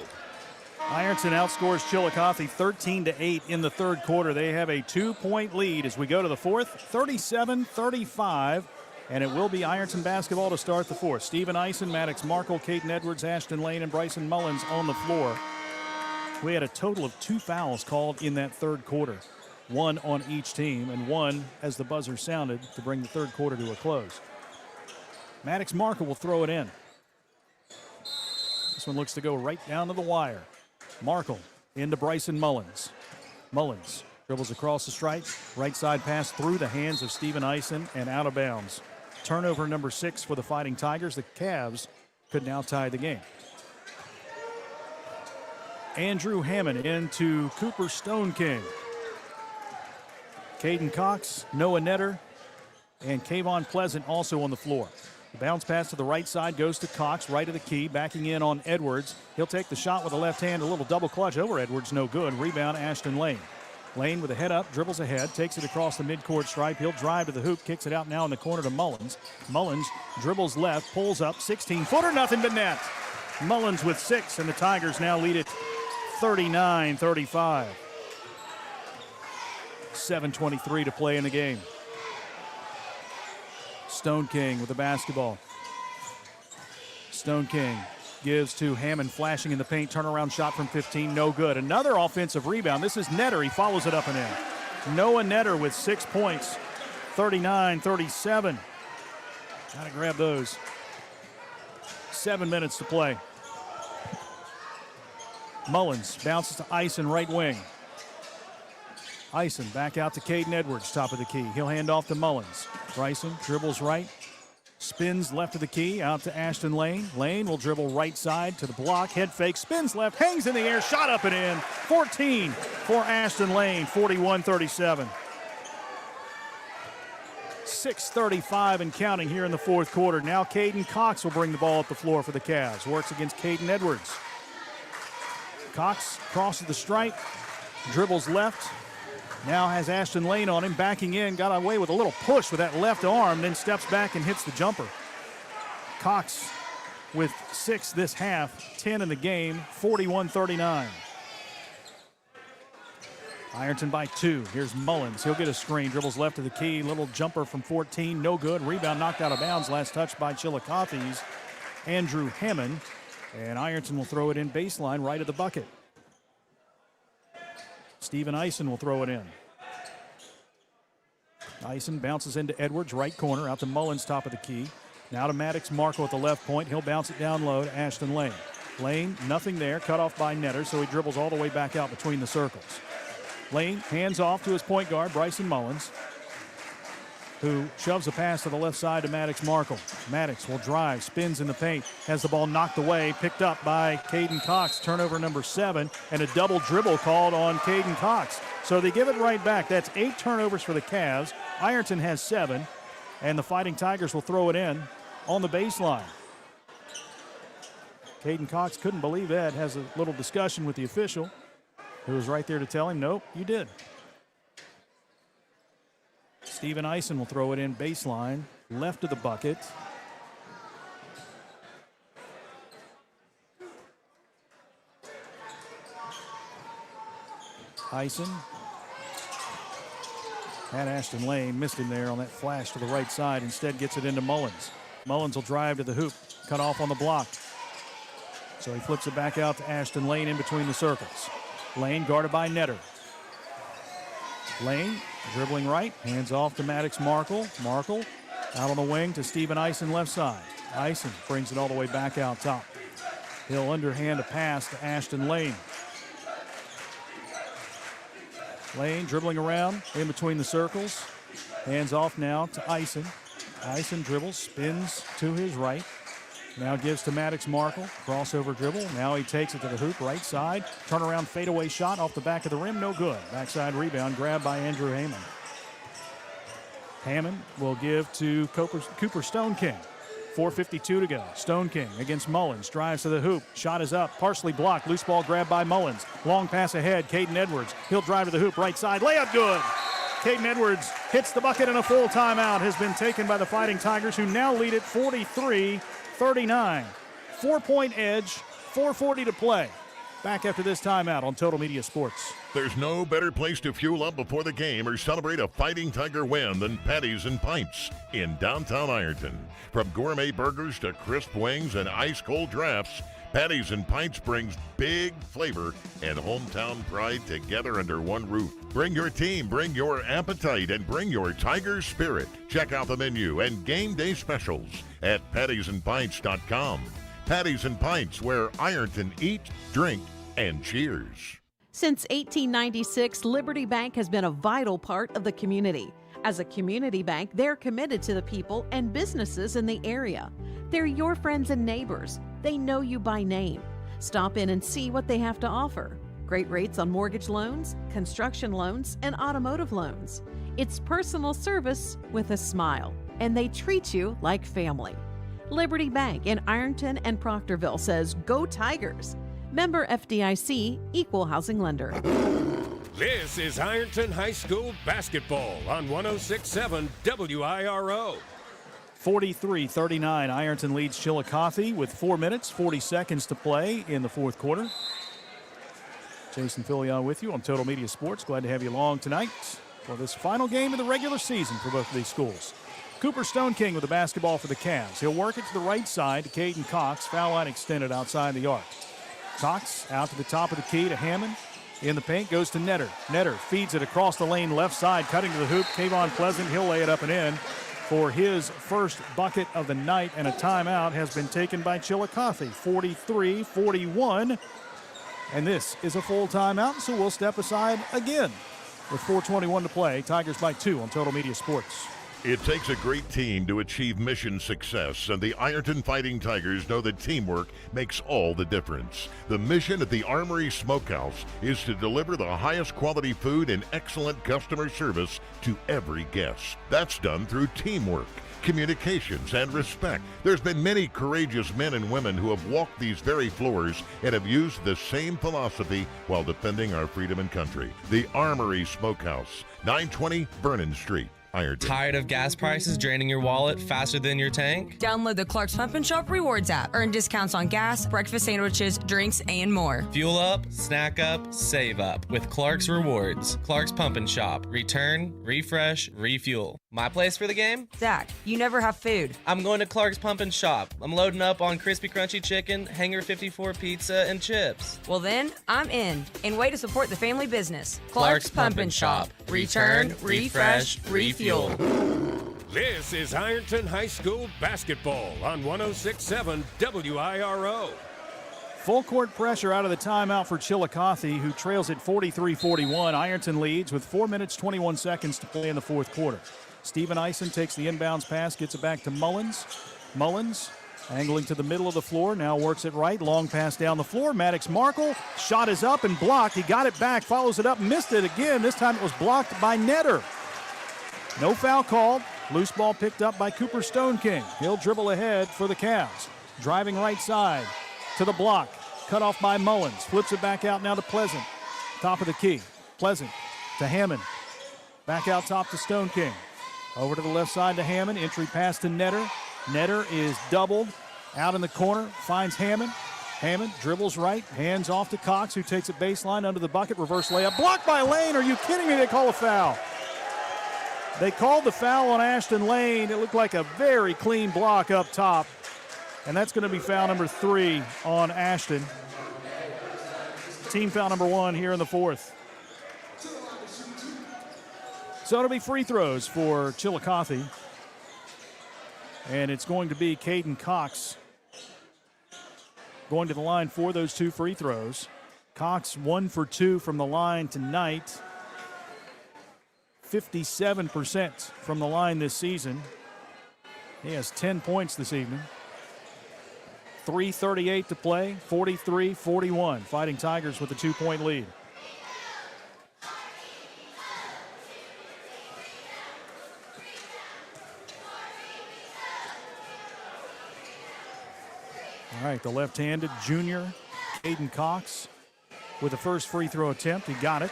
Ironton outscores Chillicothe 13-8 in the third quarter. They have a 2-point lead as we go to the fourth, 37-35. And it will be Ironton basketball to start the fourth. Stephen Eisen, Maddox Markle, Caden Edwards, Ashton Lane, and Bryson Mullins on the floor. We had a total of 2 fouls called in that third quarter. 1 on each team, and 1 as the buzzer sounded to bring the third quarter to a close. Maddox Markle will throw it in. This one looks to go right down to the wire. Markle into Bryson Mullins. Mullins dribbles across the stripe. Right side pass through the hands of Stephen Eisen and out of bounds. Turnover number 6 for the Fighting Tigers. The Cavs could now tie the game. Andrew Hammond into Cooper Stone King. Caden Cox, Noah Netter, and Kayvon Pleasant also on the floor. The bounce pass to the right side goes to Cox, right of the key, backing in on Edwards. He'll take the shot with the left hand, a little double clutch over Edwards, no good. Rebound, Ashton Lane. Lane with a head up, dribbles ahead, takes it across the midcourt stripe. He'll drive to the hoop, kicks it out now in the corner to Mullins. Mullins dribbles left, pulls up, 16-footer, nothing but net. Mullins with 6, and the Tigers now lead it 39-35. 7:23 to play in the game. Stone King with the basketball. Stone King gives to Hammond, flashing in the paint. Turnaround shot from 15, no good. Another offensive rebound. This is Netter. He follows it up and in. Noah Netter with 6 points. 39-37. Gotta grab those. 7 minutes to play. Mullins bounces to Eisen, right wing. Eisen back out to Caden Edwards, top of the key. He'll hand off to Mullins. Bryson dribbles right, spins left of the key, out to Ashton Lane. Lane will dribble right side to the block, head fake, spins left, hangs in the air, shot up and in. 14 for Ashton Lane, 41-37. 6:35 and counting here in the fourth quarter. Now Caden Cox will bring the ball up the floor for the Cavs. Works against Caden Edwards. Cox crosses the stripe, dribbles left. Now has Ashton Lane on him, backing in, got away with a little push with that left arm, then steps back and hits the jumper. Cox with 6 this half, 10 in the game, 41-39. Ironton by 2. Here's Mullins. He'll get a screen, dribbles left of the key, little jumper from 14, no good. Rebound knocked out of bounds, last touch by Chillicothe's Andrew Hammond. And Ironton will throw it in baseline right of the bucket. Stephen Eisen will throw it in. Eisen bounces into Edwards, right corner, out to Mullins, top of the key. Now to Maddox Markle at the left point. He'll bounce it down low to Ashton Lane. Lane, nothing there, cut off by Netter, so he dribbles all the way back out between the circles. Lane hands off to his point guard, Bryson Mullins, who shoves a pass to the left side to Maddox Markle. Maddox will drive, spins in the paint, has the ball knocked away, picked up by Caden Cox, turnover number 7, and a double dribble called on Caden Cox. So they give it right back. That's 8 turnovers for the Cavs. Ironton has 7, and the Fighting Tigers will throw it in on the baseline. Caden Cox couldn't believe that, has a little discussion with the official, who was right there to tell him, nope, you did. Stephen Eisen will throw it in baseline, left of the bucket. Eisen had Ashton Lane, missed him there on that flash to the right side, instead gets it into Mullins. Mullins will drive to the hoop, cut off on the block. So he flips it back out to Ashton Lane in between the circles. Lane guarded by Netter. Lane dribbling right, hands off to Maddox Markle. Markle out on the wing to Stephen Eisen left side. Eisen brings it all the way back out top. He'll underhand a pass to Ashton Lane. Lane dribbling around in between the circles. Hands off now to Eisen. Ison dribbles, spins to his right. Now gives to Maddox Markle. Crossover dribble. Now he takes it to the hoop, right side. Turnaround fadeaway shot off the back of the rim, no good. Backside rebound, grabbed by Andrew Hammond. Hammond will give to Cooper Stone King. 4:52 to go. Stone King against Mullins. Drives to the hoop. Shot is up. Partially blocked. Loose ball grabbed by Mullins. Long pass ahead. Caden Edwards. He'll drive to the hoop. Right side. Layup good. Caden Edwards hits the bucket, and a full timeout has been taken by the Fighting Tigers, who now lead it 43-39. 4-point edge. 4:40 to play. Back after this timeout on Total Media Sports. There's no better place to fuel up before the game or celebrate a Fighting Tiger win than Patties and Pints in downtown Ironton. From gourmet burgers to crisp wings and ice-cold drafts, Patties and Pints brings big flavor and hometown pride together under one roof. Bring your team, bring your appetite, and bring your Tiger spirit. Check out the menu and game day specials at pattiesandpints.com. Patties and Pints, where Ironton eat, drink, and cheers. Since 1896, Liberty Bank has been a vital part of the community. As a community bank, they're committed to the people and businesses in the area. They're your friends and neighbors. They know you by name. Stop in and see what they have to offer. Great rates on mortgage loans, construction loans, and automotive loans. It's personal service with a smile, and they treat you like family. Liberty Bank in Ironton and Proctorville says, "Go Tigers." Member FDIC, Equal Housing Lender. This is Ironton High School basketball on 106.7 WIRO. 43-39, Ironton leads Chillicothe with 4 minutes, 40 seconds to play in the fourth quarter. Jason Filion with you on Total Media Sports. Glad to have you along tonight for this final game of the regular season for both of these schools. Cooper Stone King with the basketball for the Cavs. He'll work it to the right side to Caden Cox. Foul line extended outside the arc. Cox out to the top of the key to Hammond. In the paint goes to Netter. Netter feeds it across the lane left side, cutting to the hoop. Kayvon Pleasant, he'll lay it up and in for his first bucket of the night, and a timeout has been taken by Chillicothe. 43-41, and this is a full timeout, so we'll step aside again with 4:21 to play. Tigers by 2 on Total Media Sports. It takes a great team to achieve mission success, and the Ironton Fighting Tigers know that teamwork makes all the difference. The mission at the Armory Smokehouse is to deliver the highest quality food and excellent customer service to every guest. That's done through teamwork, communications, and respect. There's been many courageous men and women who have walked these very floors and have used the same philosophy while defending our freedom and country. The Armory Smokehouse, 920 Vernon Street. Ironton. Tired of gas prices draining your wallet faster than your tank? Download the Clark's Pump and Shop Rewards app. Earn discounts on gas, breakfast sandwiches, drinks, and more. Fuel up, snack up, save up with Clark's Rewards. Clark's Pump and Shop. Return, refresh, refuel. My place for the game? Zach, you never have food. I'm going to Clark's Pump and Shop. I'm loading up on crispy crunchy chicken, Hanger 54 pizza, and chips. Well then, I'm in. And way to support the family business. Clark's Pump and Shop. Return, refresh, refuel. This is Ironton High School basketball on 106.7 WIRO. Full court pressure out of the timeout for Chillicothe, who trails at 43-41. Ironton leads with 4 minutes, 21 seconds to play in the fourth quarter. Stephen Ison takes the inbounds pass, gets it back to Mullins. Mullins angling to the middle of the floor, now works it right. Long pass down the floor. Maddox Markle, shot is up and blocked. He got it back, follows it up, missed it again. This time it was blocked by Netter. No foul called. Loose ball picked up by Cooper Stone King. He'll dribble ahead for the Cavs. Driving right side to the block. Cut off by Mullins. Flips it back out now to Pleasant. Top of the key. Pleasant to Hammond. Back out top to Stone King. Over to the left side to Hammond. Entry pass to Netter. Netter is doubled. Out in the corner. Finds Hammond. Hammond dribbles right. Hands off to Cox, who takes a baseline under the bucket. Reverse layup. Blocked by Lane. Are you kidding me? They call a foul. They called the foul on Ashton Lane. It looked like a very clean block up top. And that's going to be foul number 3 on Ashton. Team foul number 1 here in the fourth. So it'll be free throws for Chillicothe. And it's going to be Caden Cox going to the line for those 2 free throws. Cox 1 for 2 from the line tonight. 57% from the line this season. He has 10 points this evening. 3:38 to play, 43-41. Fighting Tigers with a 2-point lead. All right, the left-handed junior, Caden Cox, with the first free throw attempt. He got it.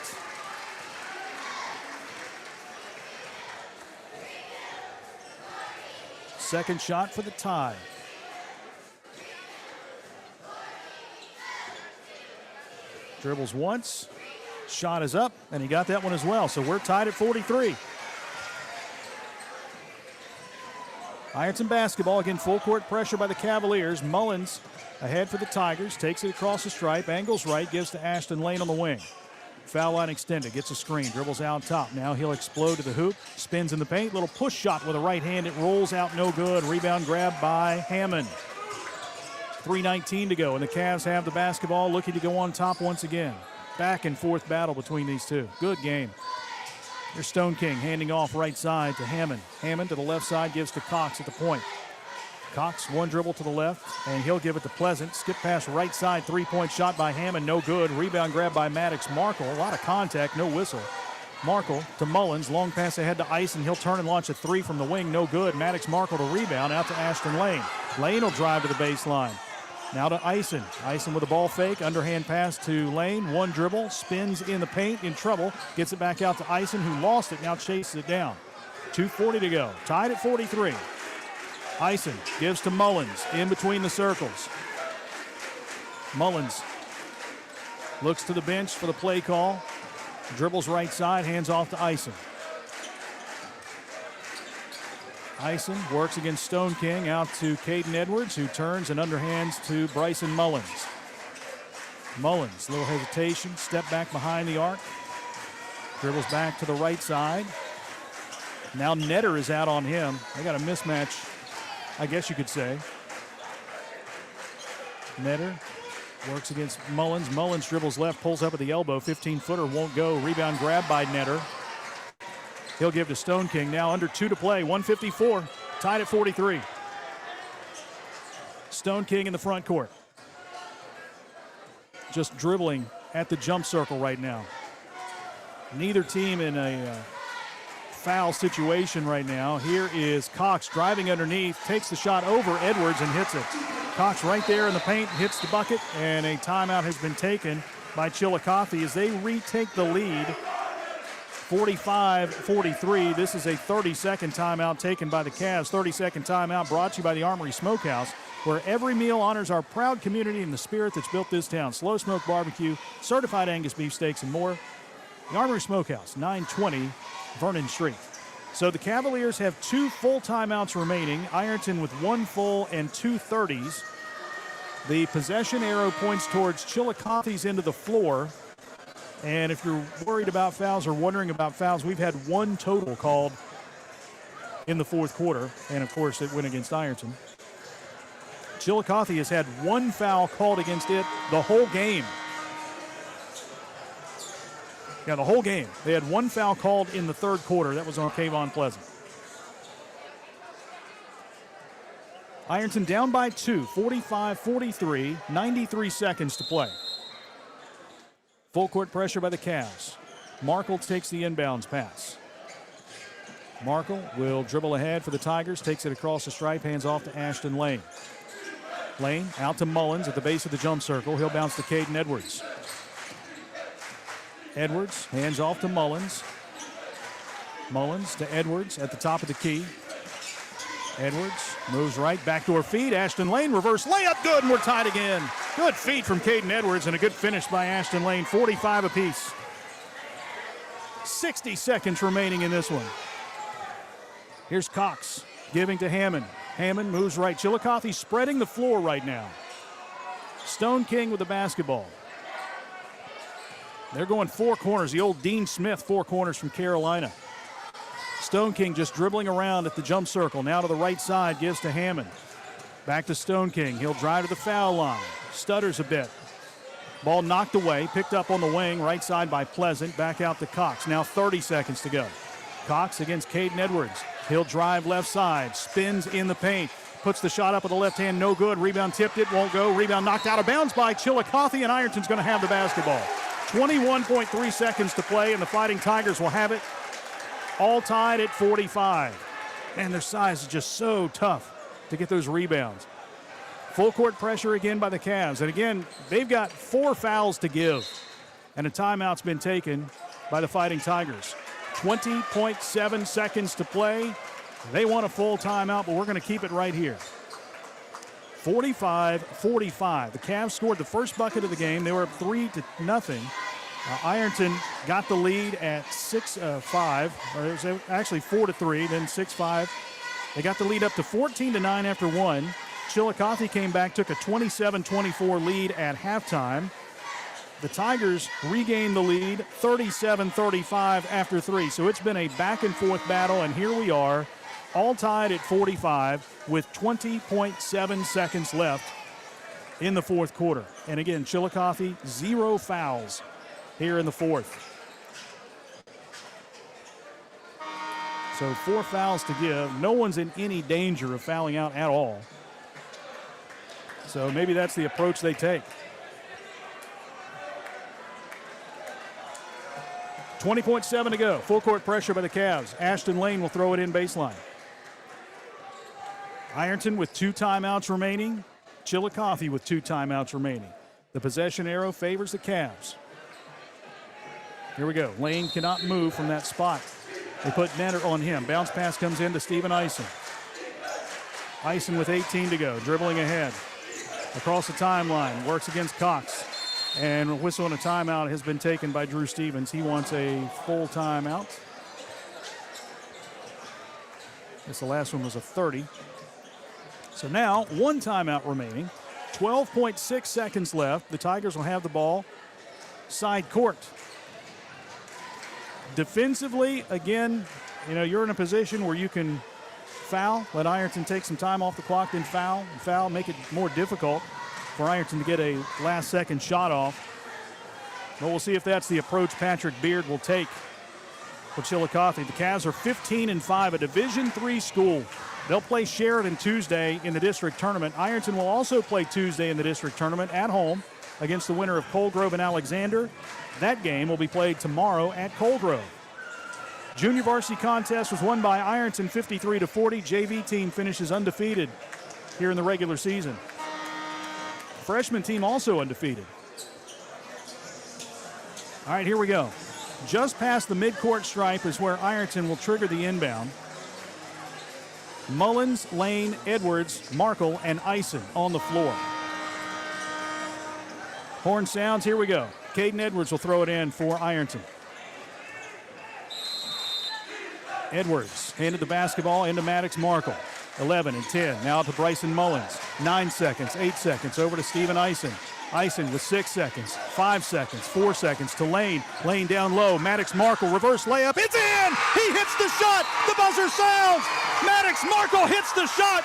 Second shot for the tie. Dribbles once, shot is up, and he got that one as well. So we're tied at 43. Ironton basketball, again, full court pressure by the Cavaliers. Mullins ahead for the Tigers, takes it across the stripe, angles right, gives to Ashton Lane on the wing. Foul line extended, gets a screen, dribbles out top. Now he'll explode to the hoop, spins in the paint, little push shot with a right hand. It rolls out, no good. Rebound grab by Hammond. 3:19 to go, and the Cavs have the basketball, looking to go on top once again. Back and forth battle between these two. Good game. Here's Stone King handing off right side to Hammond. Hammond to the left side, gives to Cox at the point. Cox, one dribble to the left, and he'll give it to Pleasant. Skip pass right side, three-point shot by Hammond, no good. Rebound grab by Maddox Markle. A lot of contact, no whistle. Markle to Mullins, long pass ahead to Ice, and he'll turn and launch a three from the wing, no good. Maddox Markle to rebound, out to Ashton Lane. Lane will drive to the baseline. Now to Ison. Ison with a ball fake, underhand pass to Lane. One dribble, spins in the paint, in trouble. Gets it back out to Ison, who lost it, now chases it down. 2:40 to go, tied at 43. Ison gives to Mullins, in between the circles. Mullins looks to the bench for the play call. Dribbles right side, hands off to Ison. Ison works against Stone King, out to Caden Edwards, who turns and underhands to Bryson Mullins. Mullins, little hesitation, step back behind the arc. Dribbles back to the right side. Now Netter is out on him. They got a mismatch, I guess you could say. Netter works against Mullins. Mullins dribbles left, pulls up at the elbow. 15-footer won't go. Rebound grab by Netter. He'll give to Stone King. Now under 2 to play. 154. Tied at 43. Stone King in the front court. Just dribbling at the jump circle right now. Neither team in a foul situation right now. Here is Cox driving underneath. Takes the shot over Edwards and hits it. Cox right there in the paint, hits the bucket, and a timeout has been taken by Chillicothe as they retake the lead. 45-43. This is a 30-second timeout taken by the Cavs. 30-second timeout brought to you by the Armory Smokehouse, where every meal honors our proud community and the spirit that's built this town. Slow smoke barbecue, certified Angus beef steaks, and more. The Armory Smokehouse, 920 Vernon Street. So the Cavaliers have 2 full timeouts remaining. Ironton with 1 full and 2 30s. The possession arrow points towards Chillicothe's end of the floor. And if you're worried about fouls or wondering about fouls, we've had 1 total called in the fourth quarter. And, of course, it went against Ironton. Chillicothe has had 1 foul called against it the whole game. Yeah, the whole game. They had 1 foul called in the third quarter. That was on Kayvon Pleasant. Ironton down by 2, 45-43, 93 seconds to play. Full court pressure by the Cavs. Markle takes the inbounds pass. Markle will dribble ahead for the Tigers, takes it across the stripe, hands off to Ashton Lane. Lane out to Mullins at the base of the jump circle. He'll bounce to Caden Edwards. Edwards hands off to Mullins. Mullins to Edwards at the top of the key. Edwards moves right, backdoor feed. Ashton Lane, reverse layup, good, and we're tied again. Good feed from Caden Edwards and a good finish by Ashton Lane, 45 apiece. 60 seconds remaining in this one. Here's Cox giving to Hammond. Hammond moves right. Chillicothe spreading the floor right now. Stone King with the basketball. They're going 4 corners, the old Dean Smith 4 corners from Carolina. Stone King just dribbling around at the jump circle. Now to the right side, gives to Hammond. Back to Stone King. He'll drive to the foul line. Stutters a bit. Ball knocked away, picked up on the wing, right side by Pleasant. Back out to Cox. Now 30 seconds to go. Cox against Caden Edwards. He'll drive left side, spins in the paint, puts the shot up with the left hand, no good. Rebound tipped, it won't go. Rebound knocked out of bounds by Chillicothe, and Ironton's going to have the basketball. 21.3 seconds to play, and the Fighting Tigers will have it, all tied at 45. And their size is just so tough to get those rebounds. Full court pressure again by the Cavs. And again, they've got 4 fouls to give. And a timeout's been taken by the Fighting Tigers. 20.7 seconds to play. They want a full timeout, but we're going to keep it right here. 45-45. The Cavs scored the first bucket of the game. They were up 3-0. Ironton got the lead at 6-5, or it was actually 4-3, then 6-5. They got the lead up to 14-9 after one. Chillicothe came back, took a 27-24 lead at halftime. The Tigers regained the lead 37-35 after 3. So it's been a back and forth battle, and here we are, all tied at 45 with 20.7 seconds left in the fourth quarter. And again, Chillicothe, 0 fouls here in the fourth. So 4 fouls to give. No one's in any danger of fouling out at all. So maybe that's the approach they take. 20.7 to go. Full court pressure by the Cavs. Ashton Lane will throw it in baseline. Ironton with 2 timeouts remaining. Chillicothe with 2 timeouts remaining. The possession arrow favors the Cavs. Here we go. Lane cannot move from that spot. They put Netter on him. Bounce pass comes in to Steven Eisen. Eisen with 18 to go. Dribbling ahead. Across the timeline. Works against Cox. And a whistle and a timeout has been taken by Drew Stevens. He wants a full timeout. The last one was a 30. So now 1 timeout remaining. 12.6 seconds left. The Tigers will have the ball side court. Defensively, again, you're in a position where you can foul, let Ironton take some time off the clock, then foul, make it more difficult for Ironton to get a last-second shot off. But we'll see if that's the approach Patrick Beard will take for Chillicothe. The Cavs are 15-5, a Division III school. They'll play Sheridan Tuesday in the district tournament. Ironton will also play Tuesday in the district tournament at home against the winner of Colegrove and Alexander. That game will be played tomorrow at Colegrove. Junior varsity contest was won by Ironton 53-40. JV team finishes undefeated here in the regular season. Freshman team also undefeated. All right, here we go. Just past the midcourt stripe is where Ironton will trigger the inbound. Mullins, Lane, Edwards, Markle, and Eisen on the floor. Horn sounds, here we go. Caden Edwards will throw it in for Ironton. Edwards handed the basketball into Maddox Markle. 11 and 10. Now to Bryson Mullins. 9 seconds, 8 seconds. Over to Steven Eisen. Eisen with 6 seconds, 5 seconds, 4 seconds to Lane. Lane down low. Maddox Markle, reverse layup. It's in! He hits the shot! The buzzer sounds! Maddox Markle hits the shot!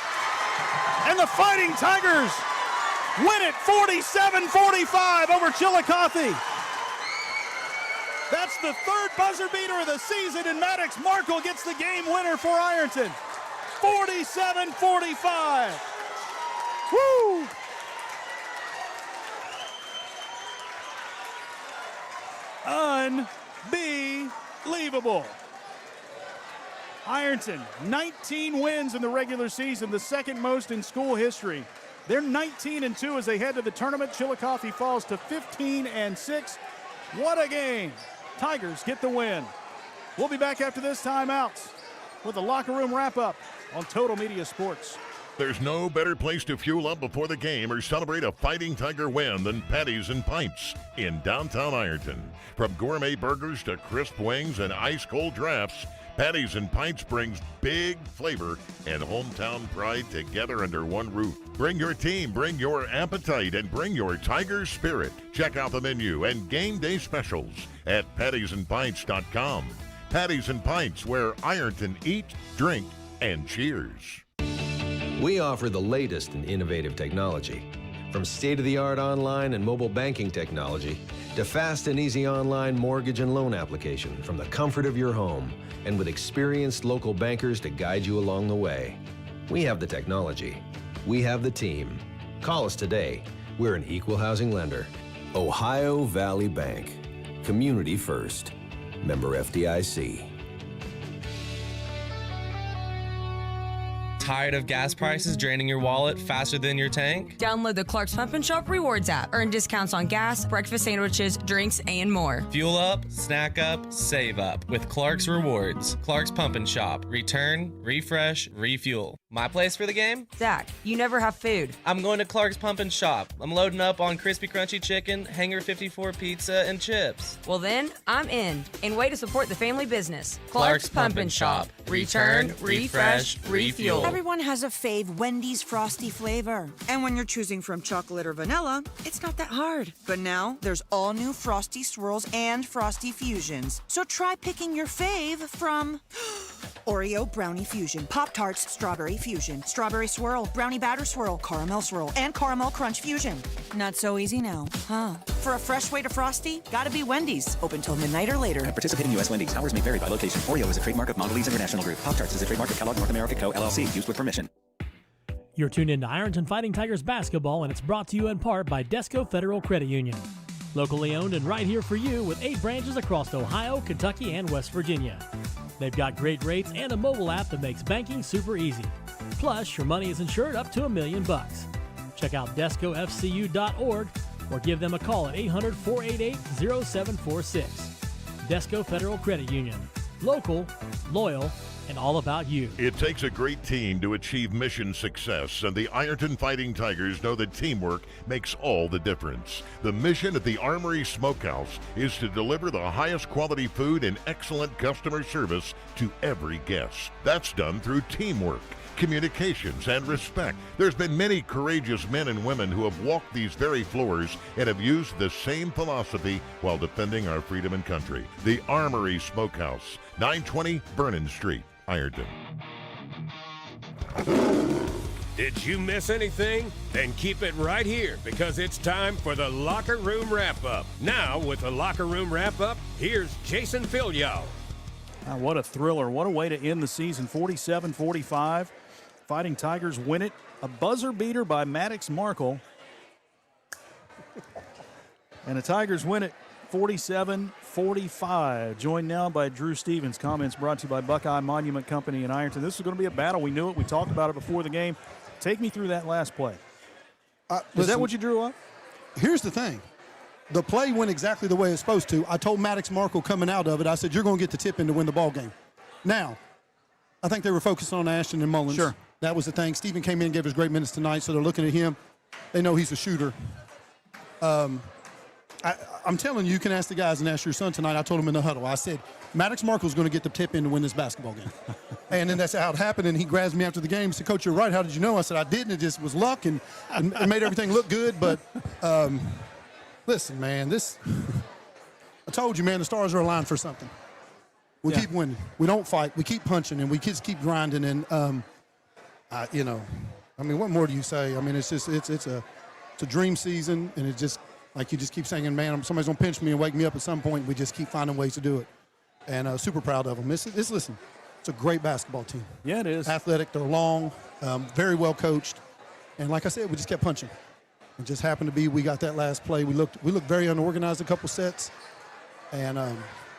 And the Fighting Tigers win it 47-45 over Chillicothe. That's the 3rd buzzer beater of the season, and Maddox Markle gets the game winner for Ironton. 47-45. Woo! Unbelievable. Ironton, 19 wins in the regular season, the 2nd most in school history. They're 19-2 as they head to the tournament. Chillicothe falls to 15-6. What a game. Tigers get the win. We'll be back after this timeout with a locker room wrap-up on Total Media Sports. There's no better place to fuel up before the game or celebrate a Fighting Tiger win than Patties and Pints in downtown Ironton. From gourmet burgers to crisp wings and ice-cold drafts, Patties and Pints brings big flavor and hometown pride together under one roof. Bring your team, bring your appetite, and bring your Tiger spirit. Check out the menu and game day specials at pattiesandpints.com. Patties and Pints, where Ironton eat, drink, and cheers. We offer the latest in innovative technology. From state-of-the-art online and mobile banking technology to fast and easy online mortgage and loan application from the comfort of your home and with experienced local bankers to guide you along the way. We have the technology. We have the team. Call us today. We're an equal housing lender. Ohio Valley Bank. Community first. Member FDIC. Tired of gas prices draining your wallet faster than your tank? Download the Clark's Pump and Shop Rewards app. Earn discounts on gas, breakfast sandwiches, drinks, and more. Fuel up, snack up, save up with Clark's Rewards. Clark's Pump and Shop. Return, refresh, refuel. My place for the game? Zach, you never have food. I'm going to Clark's Pump and Shop. I'm loading up on crispy crunchy chicken, Hanger 54 pizza, and chips. Well then, I'm in. And way to support the family business. Clark's Pump and Shop. Return, refresh, refuel. Everyone has a fave Wendy's Frosty flavor. And when you're choosing from chocolate or vanilla, it's not that hard. But now, there's all new Frosty Swirls and Frosty Fusions. So try picking your fave from Oreo Brownie Fusion, Pop-Tarts Strawberry Fusion, Strawberry Swirl, Brownie Batter Swirl, Caramel Swirl, and Caramel Crunch Fusion. Not so easy now, huh? For a fresh way to Frosty, gotta be Wendy's. Open till midnight or later. At participating U.S. Wendy's. Hours may vary by location. Oreo is a trademark of Mondelez International Group. Pop-Tarts is a trademark of Kellogg North America Co. LLC. Used with permission. You're tuned into Ironton Fighting Tigers basketball, and it's brought to you in part by Desco Federal Credit Union. Locally owned and right here for you with 8 branches across Ohio, Kentucky, and West Virginia. They've got great rates and a mobile app that makes banking super easy. Plus, your money is insured up to $1 million. Check out DescoFCU.org or give them a call at 800-488-0746. Desco Federal Credit Union. Local, loyal, and all about you. It takes a great team to achieve mission success, and the Ironton Fighting Tigers know that teamwork makes all the difference. The mission at the Armory Smokehouse is to deliver the highest quality food and excellent customer service to every guest. That's done through teamwork, communications, and respect. There's been many courageous men and women who have walked these very floors and have used the same philosophy while defending our freedom and country. The Armory Smokehouse, 920 Vernon Street, Ironton. Did you miss anything? Then keep it right here because it's time for the Locker Room Wrap-Up. Now, with the Locker Room Wrap-Up, here's Jason Filyow. What a thriller. What a way to end the season. 47-45. Fighting Tigers win it. A buzzer beater by Maddox Markle. And the Tigers win it 47-45. Joined now by Drew Stevens. Comments brought to you by Buckeye Monument Company in Ironton. This is going to be a battle. We knew it. We talked about it before the game. Take me through that last play. Is that what you drew up? Here's the thing. The play went exactly the way it's supposed to. I told Maddox Markle coming out of it, I said, you're going to get the tip in to win the ball game. Now, I think they were focused on Ashton and Mullins. Sure. That was the thing. Stephen came in and gave us great minutes tonight, so they're looking at him. They know he's a shooter. I'm telling you, you can ask the guys and ask your son tonight. I told him in the huddle. I said, Maddox Markle's going to get the tip in to win this basketball game. And then that's how it happened. And he grabs me after the game and said, Coach, you're right. How did you know? I said, I didn't. It just was luck and made everything look good. But listen, man, I told you, man, the stars are aligned for something. We keep winning. We don't fight. We keep punching, and we just keep grinding. And, what more do you say? I mean, it's just it's a dream season, and it just, like you just keep saying, man, somebody's going to pinch me and wake me up at some point. We just keep finding ways to do it. And super proud of them. Listen, it's a great basketball team. Yeah, it is. Athletic. They're long, very well coached. And like I said, we just kept punching. It just happened to be we got that last play. We looked very unorganized a couple sets, and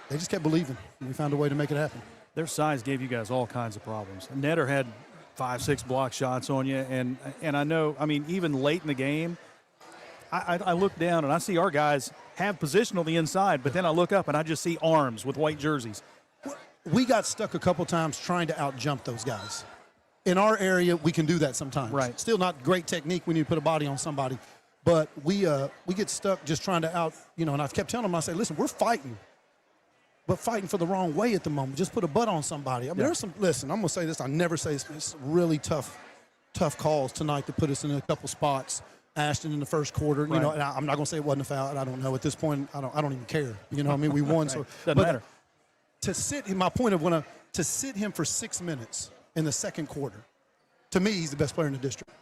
they just kept believing. And we found a way to make it happen. Their size gave you guys all kinds of problems. Netter had 5-6 block shots on you, and I know, I mean, even late in the game, I look down and I see our guys have position on the inside, but then I look up and I just see arms with white jerseys. We got stuck a couple times trying to out-jump those guys. In our area, we can do that sometimes. Right. Still not great technique when you put a body on somebody, but we get stuck just trying to and I've kept telling them, I say, listen, we're fighting, but fighting for the wrong way at the moment. Just put a butt on somebody. I mean, I'm going to say this. I never say this. It's really tough calls tonight to put us in a couple spots. Ashton in the first quarter, right. And I'm not going to say it wasn't a foul. I don't know at this point. I don't even care. We won. So doesn't matter. To sit him for 6 minutes in the second quarter, to me, he's the best player in the district.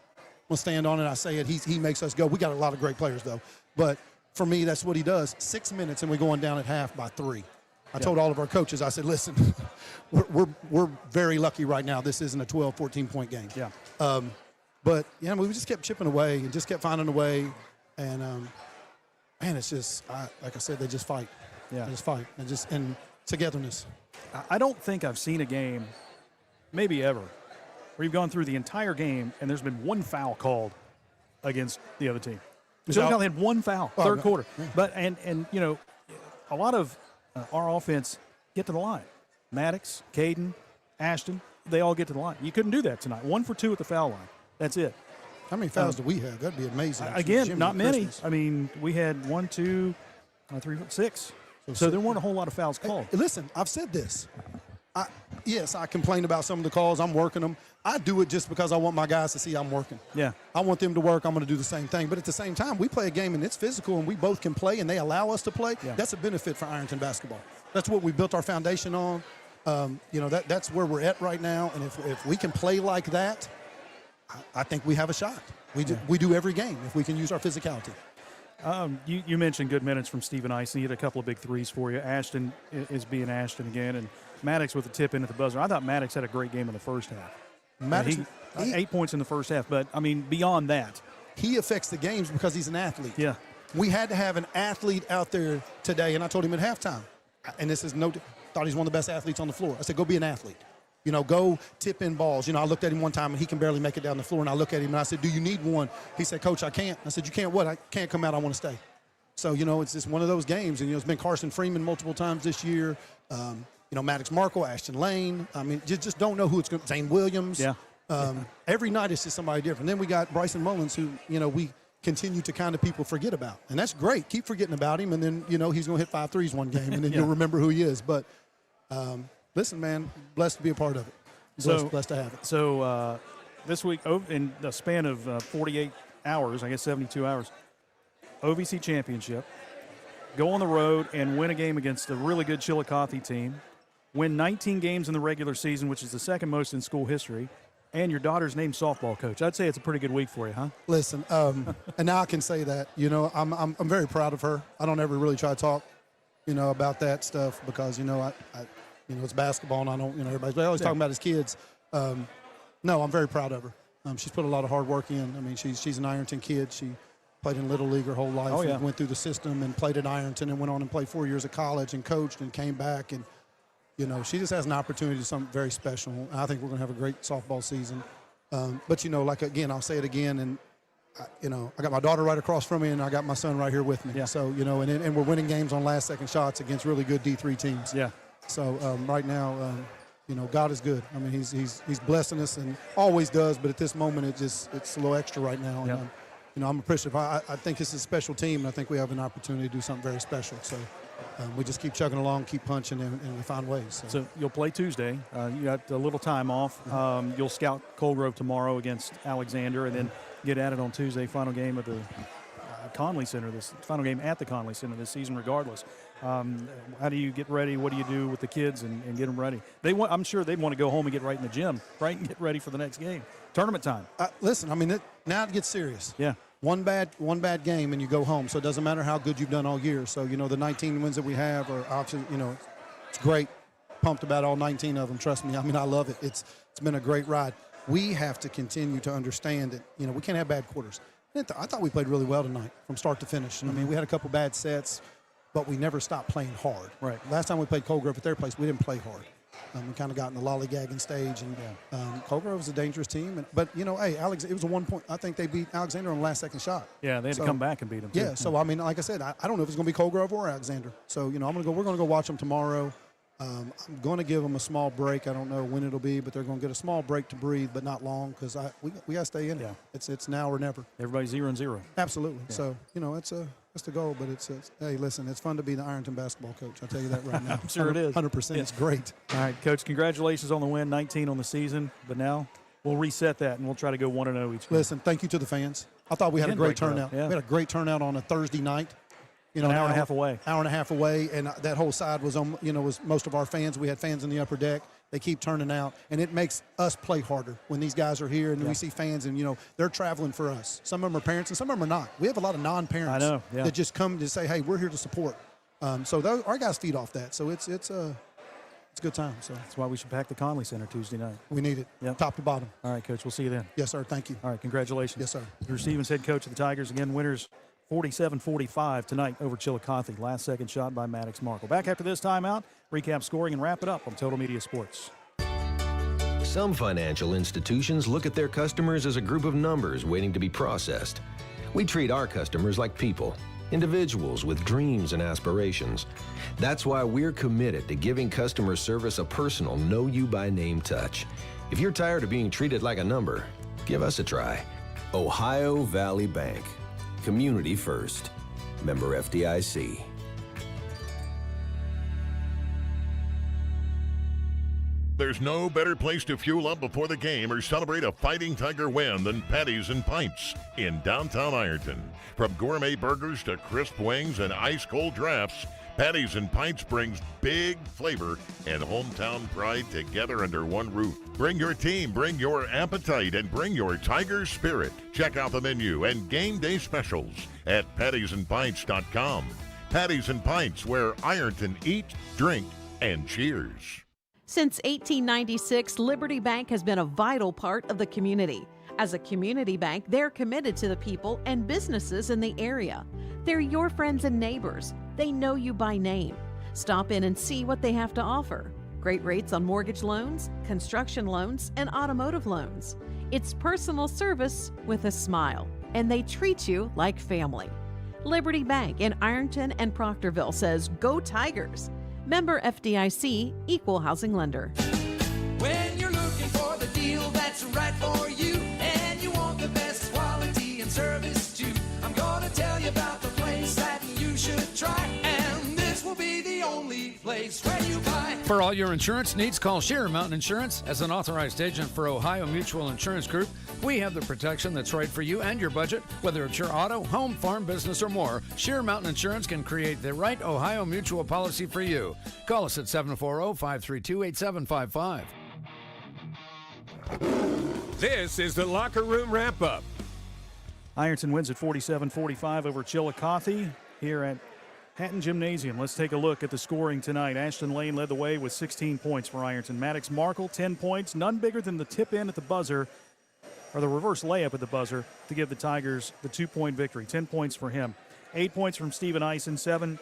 going to stand on it. I say it. He makes us go. We got a lot of great players, though. But for me, that's what he does. 6 minutes, and we're going down at half by 3. I told all of our coaches, I said, listen, we're very lucky right now. This isn't a 12, 14-point game. Yeah. But, yeah, we just kept chipping away and just kept finding a way. And, man, it's just, like I said, they just fight. Yeah. They just fight. And togetherness. I don't think I've seen a game, maybe ever, where you've gone through the entire game and there's been one foul called against the other team. Chillicothe had one foul, third quarter. Yeah. But, and you know, a lot of our offense get to the line. Maddox, Caden, Ashton, they all get to the line. You couldn't do that tonight. 1 for 2 at the foul line. That's it. How many fouls do we have? That'd be amazing. Again, Jimmy not many. Christmas. I mean, we had 1, 2, 3, 4, 6. So there weren't a whole lot of fouls called. Hey, listen, I've said this. Yes, I complain about some of the calls. I'm working them. I do it just because I want my guys to see I'm working. Yeah. I want them to work. I'm going to do the same thing. But at the same time, we play a game and it's physical and we both can play and they allow us to play. Yeah. That's a benefit for Ironton basketball. That's what we built our foundation on. That's where we're at right now. And if we can play like that, I think we have a shot. We do every game if we can use our physicality. You mentioned good minutes from Stephen Ison. He had a couple of big threes for you. Ashton is being Ashton again. And Maddox with the tip in at the buzzer. I thought Maddox had a great game in the first half. Maddox, he 8 points in the first half. But, I mean, beyond that. He affects the games because he's an athlete. Yeah. We had to have an athlete out there today, and I told him at halftime, and this is thought he's one of the best athletes on the floor. I said, go be an athlete. Go tip in balls. I looked at him one time, and he can barely make it down the floor, and I look at him, and I said, do you need one? He said, Coach, I can't. I said, you can't what? I can't come out. I want to stay. So, it's just one of those games, and, it's been Carson Freeman multiple times this year. Maddox Markle, Ashton Lane. I mean, just don't know who it's going to be. Zane Williams. Yeah. Every night it's just somebody different. Then we got Bryson Mullins, who, we continue to kind of people forget about. And that's great. Keep forgetting about him, and then, he's going to hit 5 threes one game, and then you'll remember who he is. But, listen, man, blessed to be a part of it. Blessed to have it. So this week, in the span of 48 hours, I guess 72 hours, OVC championship, go on the road and win a game against a really good Chillicothe team, win 19 games in the regular season, which is the second most in school history, and your daughter's named softball coach. I'd say it's a pretty good week for you, huh? Listen, and now I can say that, I'm very proud of her. I don't ever really try to talk, about that stuff because, it's basketball and I don't, everybody's always talking about his kids. No, I'm very proud of her. She's put a lot of hard work in. I mean, she's an Ironton kid. She played in Little League her whole life. Oh, yeah. And went through the system and played at Ironton and went on and played 4 years of college and coached and came back. And, she just has an opportunity to do something very special. I think we're going to have a great softball season. But, again, I'll say it again. And, I got my daughter right across from me and I got my son right here with me. Yeah. So, and we're winning games on last-second shots against really good D3 teams. Yeah. So, right now, God is good. I mean, he's blessing us and always does. But at this moment, it's a little extra right now. Yep. And, I'm appreciative. I think this is a special team, and I think we have an opportunity to do something very special. So we just keep chugging along, keep punching, and we find ways. So you'll play Tuesday. You got a little time off. You'll scout Colegrove tomorrow against Alexander, and then get at it on Tuesday. Final game of the Conley Center. Final game at the Conley Center this season, regardless. How do you get ready? What do you do with the kids and get them ready? I'm sure they'd want to go home and get right in the gym, right, and get ready for the next game. Tournament time. Listen, I mean, now it gets serious. Yeah. One bad game and you go home. So it doesn't matter how good you've done all year. So, the 19 wins that we have are obviously, it's great. Pumped about all 19 of them. Trust me. I mean, I love it. It's been a great ride. We have to continue to understand that, we can't have bad quarters. I thought we played really well tonight from start to finish. I mean, we had a couple bad sets, but we never stopped playing hard. Right. Last time we played Colegrove at their place, we didn't play hard. We kind of got in the lollygagging stage, and Colegrove was a dangerous team. But hey, it was a 1 point. I think they beat Alexander on the last-second shot. Yeah, they had to come back and beat them. Yeah. So I mean, like I said, I don't know if it's going to be Colegrove or Alexander. So we're going to go watch them tomorrow. I'm going to give them a small break. I don't know when it'll be, but they're going to get a small break to breathe, but not long because we got to stay in it. It's now or never. Everybody's 0-0. Absolutely. Yeah. So that's the goal. But hey, listen, it's fun to be the Ironton basketball coach. I'll tell you that right now. I'm sure it is. 100%. It's great. All right, Coach. Congratulations on the win. 19 on the season, but now we'll reset that and we'll try to go 1-0 each game. Listen, thank you to the fans. I thought we had a great turnout. Yeah. We had a great turnout on a Thursday night. An hour and a half away. Hour and a half away, and that whole side was on. Was most of our fans. We had fans in the upper deck, They keep turning out, and it makes us play harder when these guys are here and we see fans, and, they're traveling for us. Some of them are parents, and some of them are not. We have a lot of non-parents that just come to say, hey, we're here to support. So our guys feed off that. So it's a good time. So that's why we should pack the Conley Center Tuesday night. We need it, top to bottom. All right, Coach, we'll see you then. Yes, sir. Thank you. All right, congratulations. Yes, sir. Drew Stevens, head coach of the Tigers, again, winners 47-45 tonight over Chillicothe. Last second shot by Maddox Markle. Back after this timeout, recap scoring and wrap it up on Total Media Sports. Some financial institutions look at their customers as a group of numbers waiting to be processed. We treat our customers like people, individuals with dreams and aspirations. That's why we're committed to giving customer service a personal, know-you-by-name touch. If you're tired of being treated like a number, give us a try. Ohio Valley Bank. Community first. Member FDIC. There's no better place to fuel up before the game or celebrate a Fighting Tiger win than Patties and Pints in downtown Ironton. From gourmet burgers to crisp wings and ice-cold drafts, Patties and Pints brings big flavor and hometown pride together under one roof. Bring your team, bring your appetite, and bring your Tiger spirit. Check out the menu and game day specials at pattiesandpints.com. Patties and Pints, where Ironton eats, drink, and cheers. Since 1896, Liberty Bank has been a vital part of the community. As a community bank, they're committed to the people and businesses in the area. They're your friends and neighbors. They know you by name. Stop in and see what they have to offer. Great rates on mortgage loans, construction loans, and automotive loans. It's personal service with a smile, and they treat you like family. Liberty Bank in Ironton and Proctorville says, "Go Tigers." Member FDIC, Equal Housing Lender. When you're looking for the deal that's right for you, and you want the best quality and service too, I'm gonna tell you about the place that you should try, and this will be the only place where you buy. For all your insurance needs, call Sheer Mountain Insurance. As an authorized agent for Ohio Mutual Insurance Group, we have the protection that's right for you and your budget. Whether it's your auto, home, farm, business, or more, Sheer Mountain Insurance can create the right Ohio Mutual policy for you. Call us at 740-532-8755. This is the Locker Room Wrap-Up. Ironton wins at 47-45 over Chillicothe here at Hatton Gymnasium. Let's take a look at the scoring tonight. Ashton Lane led the way with 16 points for Ironton. Maddox Markle, 10 points, none bigger than the tip-in at the buzzer, or the reverse layup at the buzzer, to give the Tigers the 2-point victory. 10 points for him. 8 points from Stephen Eisen, 7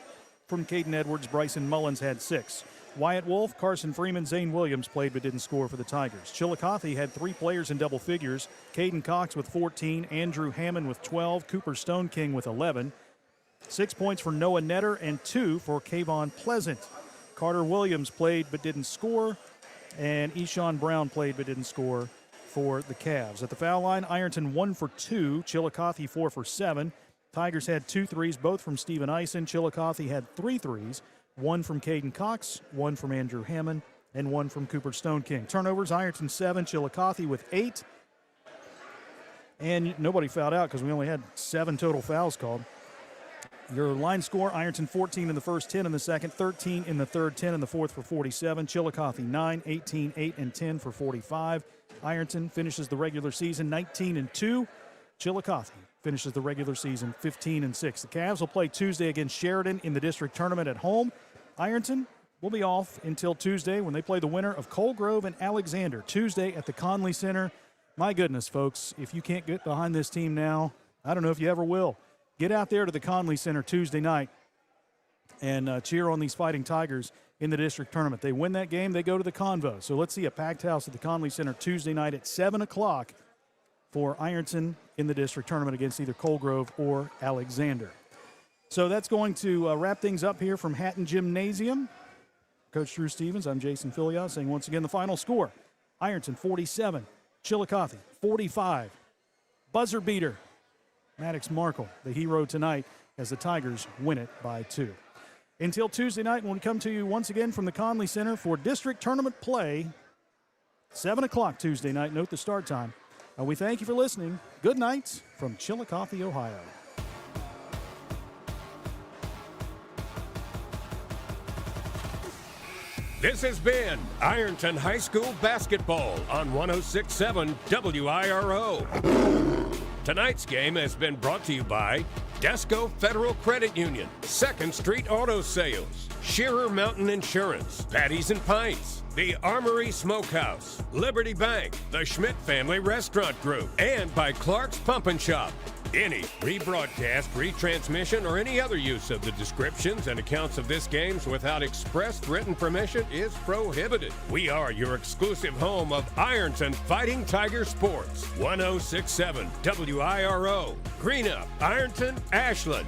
from Caden Edwards. Bryson Mullins had 6. Wyatt Wolf, Carson Freeman, Zane Williams played but didn't score for the Tigers. Chillicothe had 3 players in double figures. Caden Cox with 14, Andrew Hammond with 12, Cooper Stone King with 11. 6 points for Noah Netter and 2 for Kayvon Pleasant. Carter Williams played but didn't score, and Eshawn Brown played but didn't score for the Cavs. At the foul line, Ironton 1 for 2, Chillicothe 4 for 7. Tigers had 2 threes, both from Stephen Eisen. Chillicothe had 3 threes, 1 from Caden Cox, 1 from Andrew Hammond, and 1 from Cooper Stone King. Turnovers, Ironton 7, Chillicothe with 8. And nobody fouled out because we only had 7 total fouls called. Your line score, Ironton 14 in the first, 10 in the second, 13 in the third, 10 in the fourth for 47. Chillicothe 9, 18, 8, and 10 for 45. Ironton finishes the regular season 19-2. Chillicothe finishes the regular season 15-6. The Cavs will play Tuesday against Sheridan in the district tournament at home. Ironton will be off until Tuesday when they play the winner of Cole Grove and Alexander. Tuesday at the Conley Center. My goodness, folks, if you can't get behind this team now, I don't know if you ever will. Get out there to the Conley Center Tuesday night and cheer on these Fighting Tigers in the district tournament. They win that game, they go to the Convo. So let's see a packed house at the Conley Center Tuesday night at 7 o'clock for Ironton in the district tournament against either Cole Grove or Alexander. So that's going to wrap things up here from Hatton Gymnasium. Coach Drew Stevens, I'm Jason Filiot, saying once again the final score. Ironton 47, Chillicothe 45. Buzzer beater, Maddox Markle, the hero tonight, as the Tigers win it by 2. Until Tuesday night, when we come to you once again from the Conley Center for district tournament play, 7 o'clock Tuesday night. Note the start time. We thank you for listening. Good night from Chillicothe, Ohio. This has been Ironton High School basketball on 106.7 WIRO. Tonight's game has been brought to you by Desco Federal Credit Union, 2nd Street Auto Sales, Shearer Mountain Insurance, Patties and Pints, the Armory Smokehouse, Liberty Bank, the Schmidt Family Restaurant Group, and by Clark's Pump and Shop. Any rebroadcast, retransmission, or any other use of the descriptions and accounts of this games without expressed written permission is prohibited. We are your exclusive home of Ironton Fighting Tiger Sports. 106.7 WIRO. Green Up, Ironton, Ashland.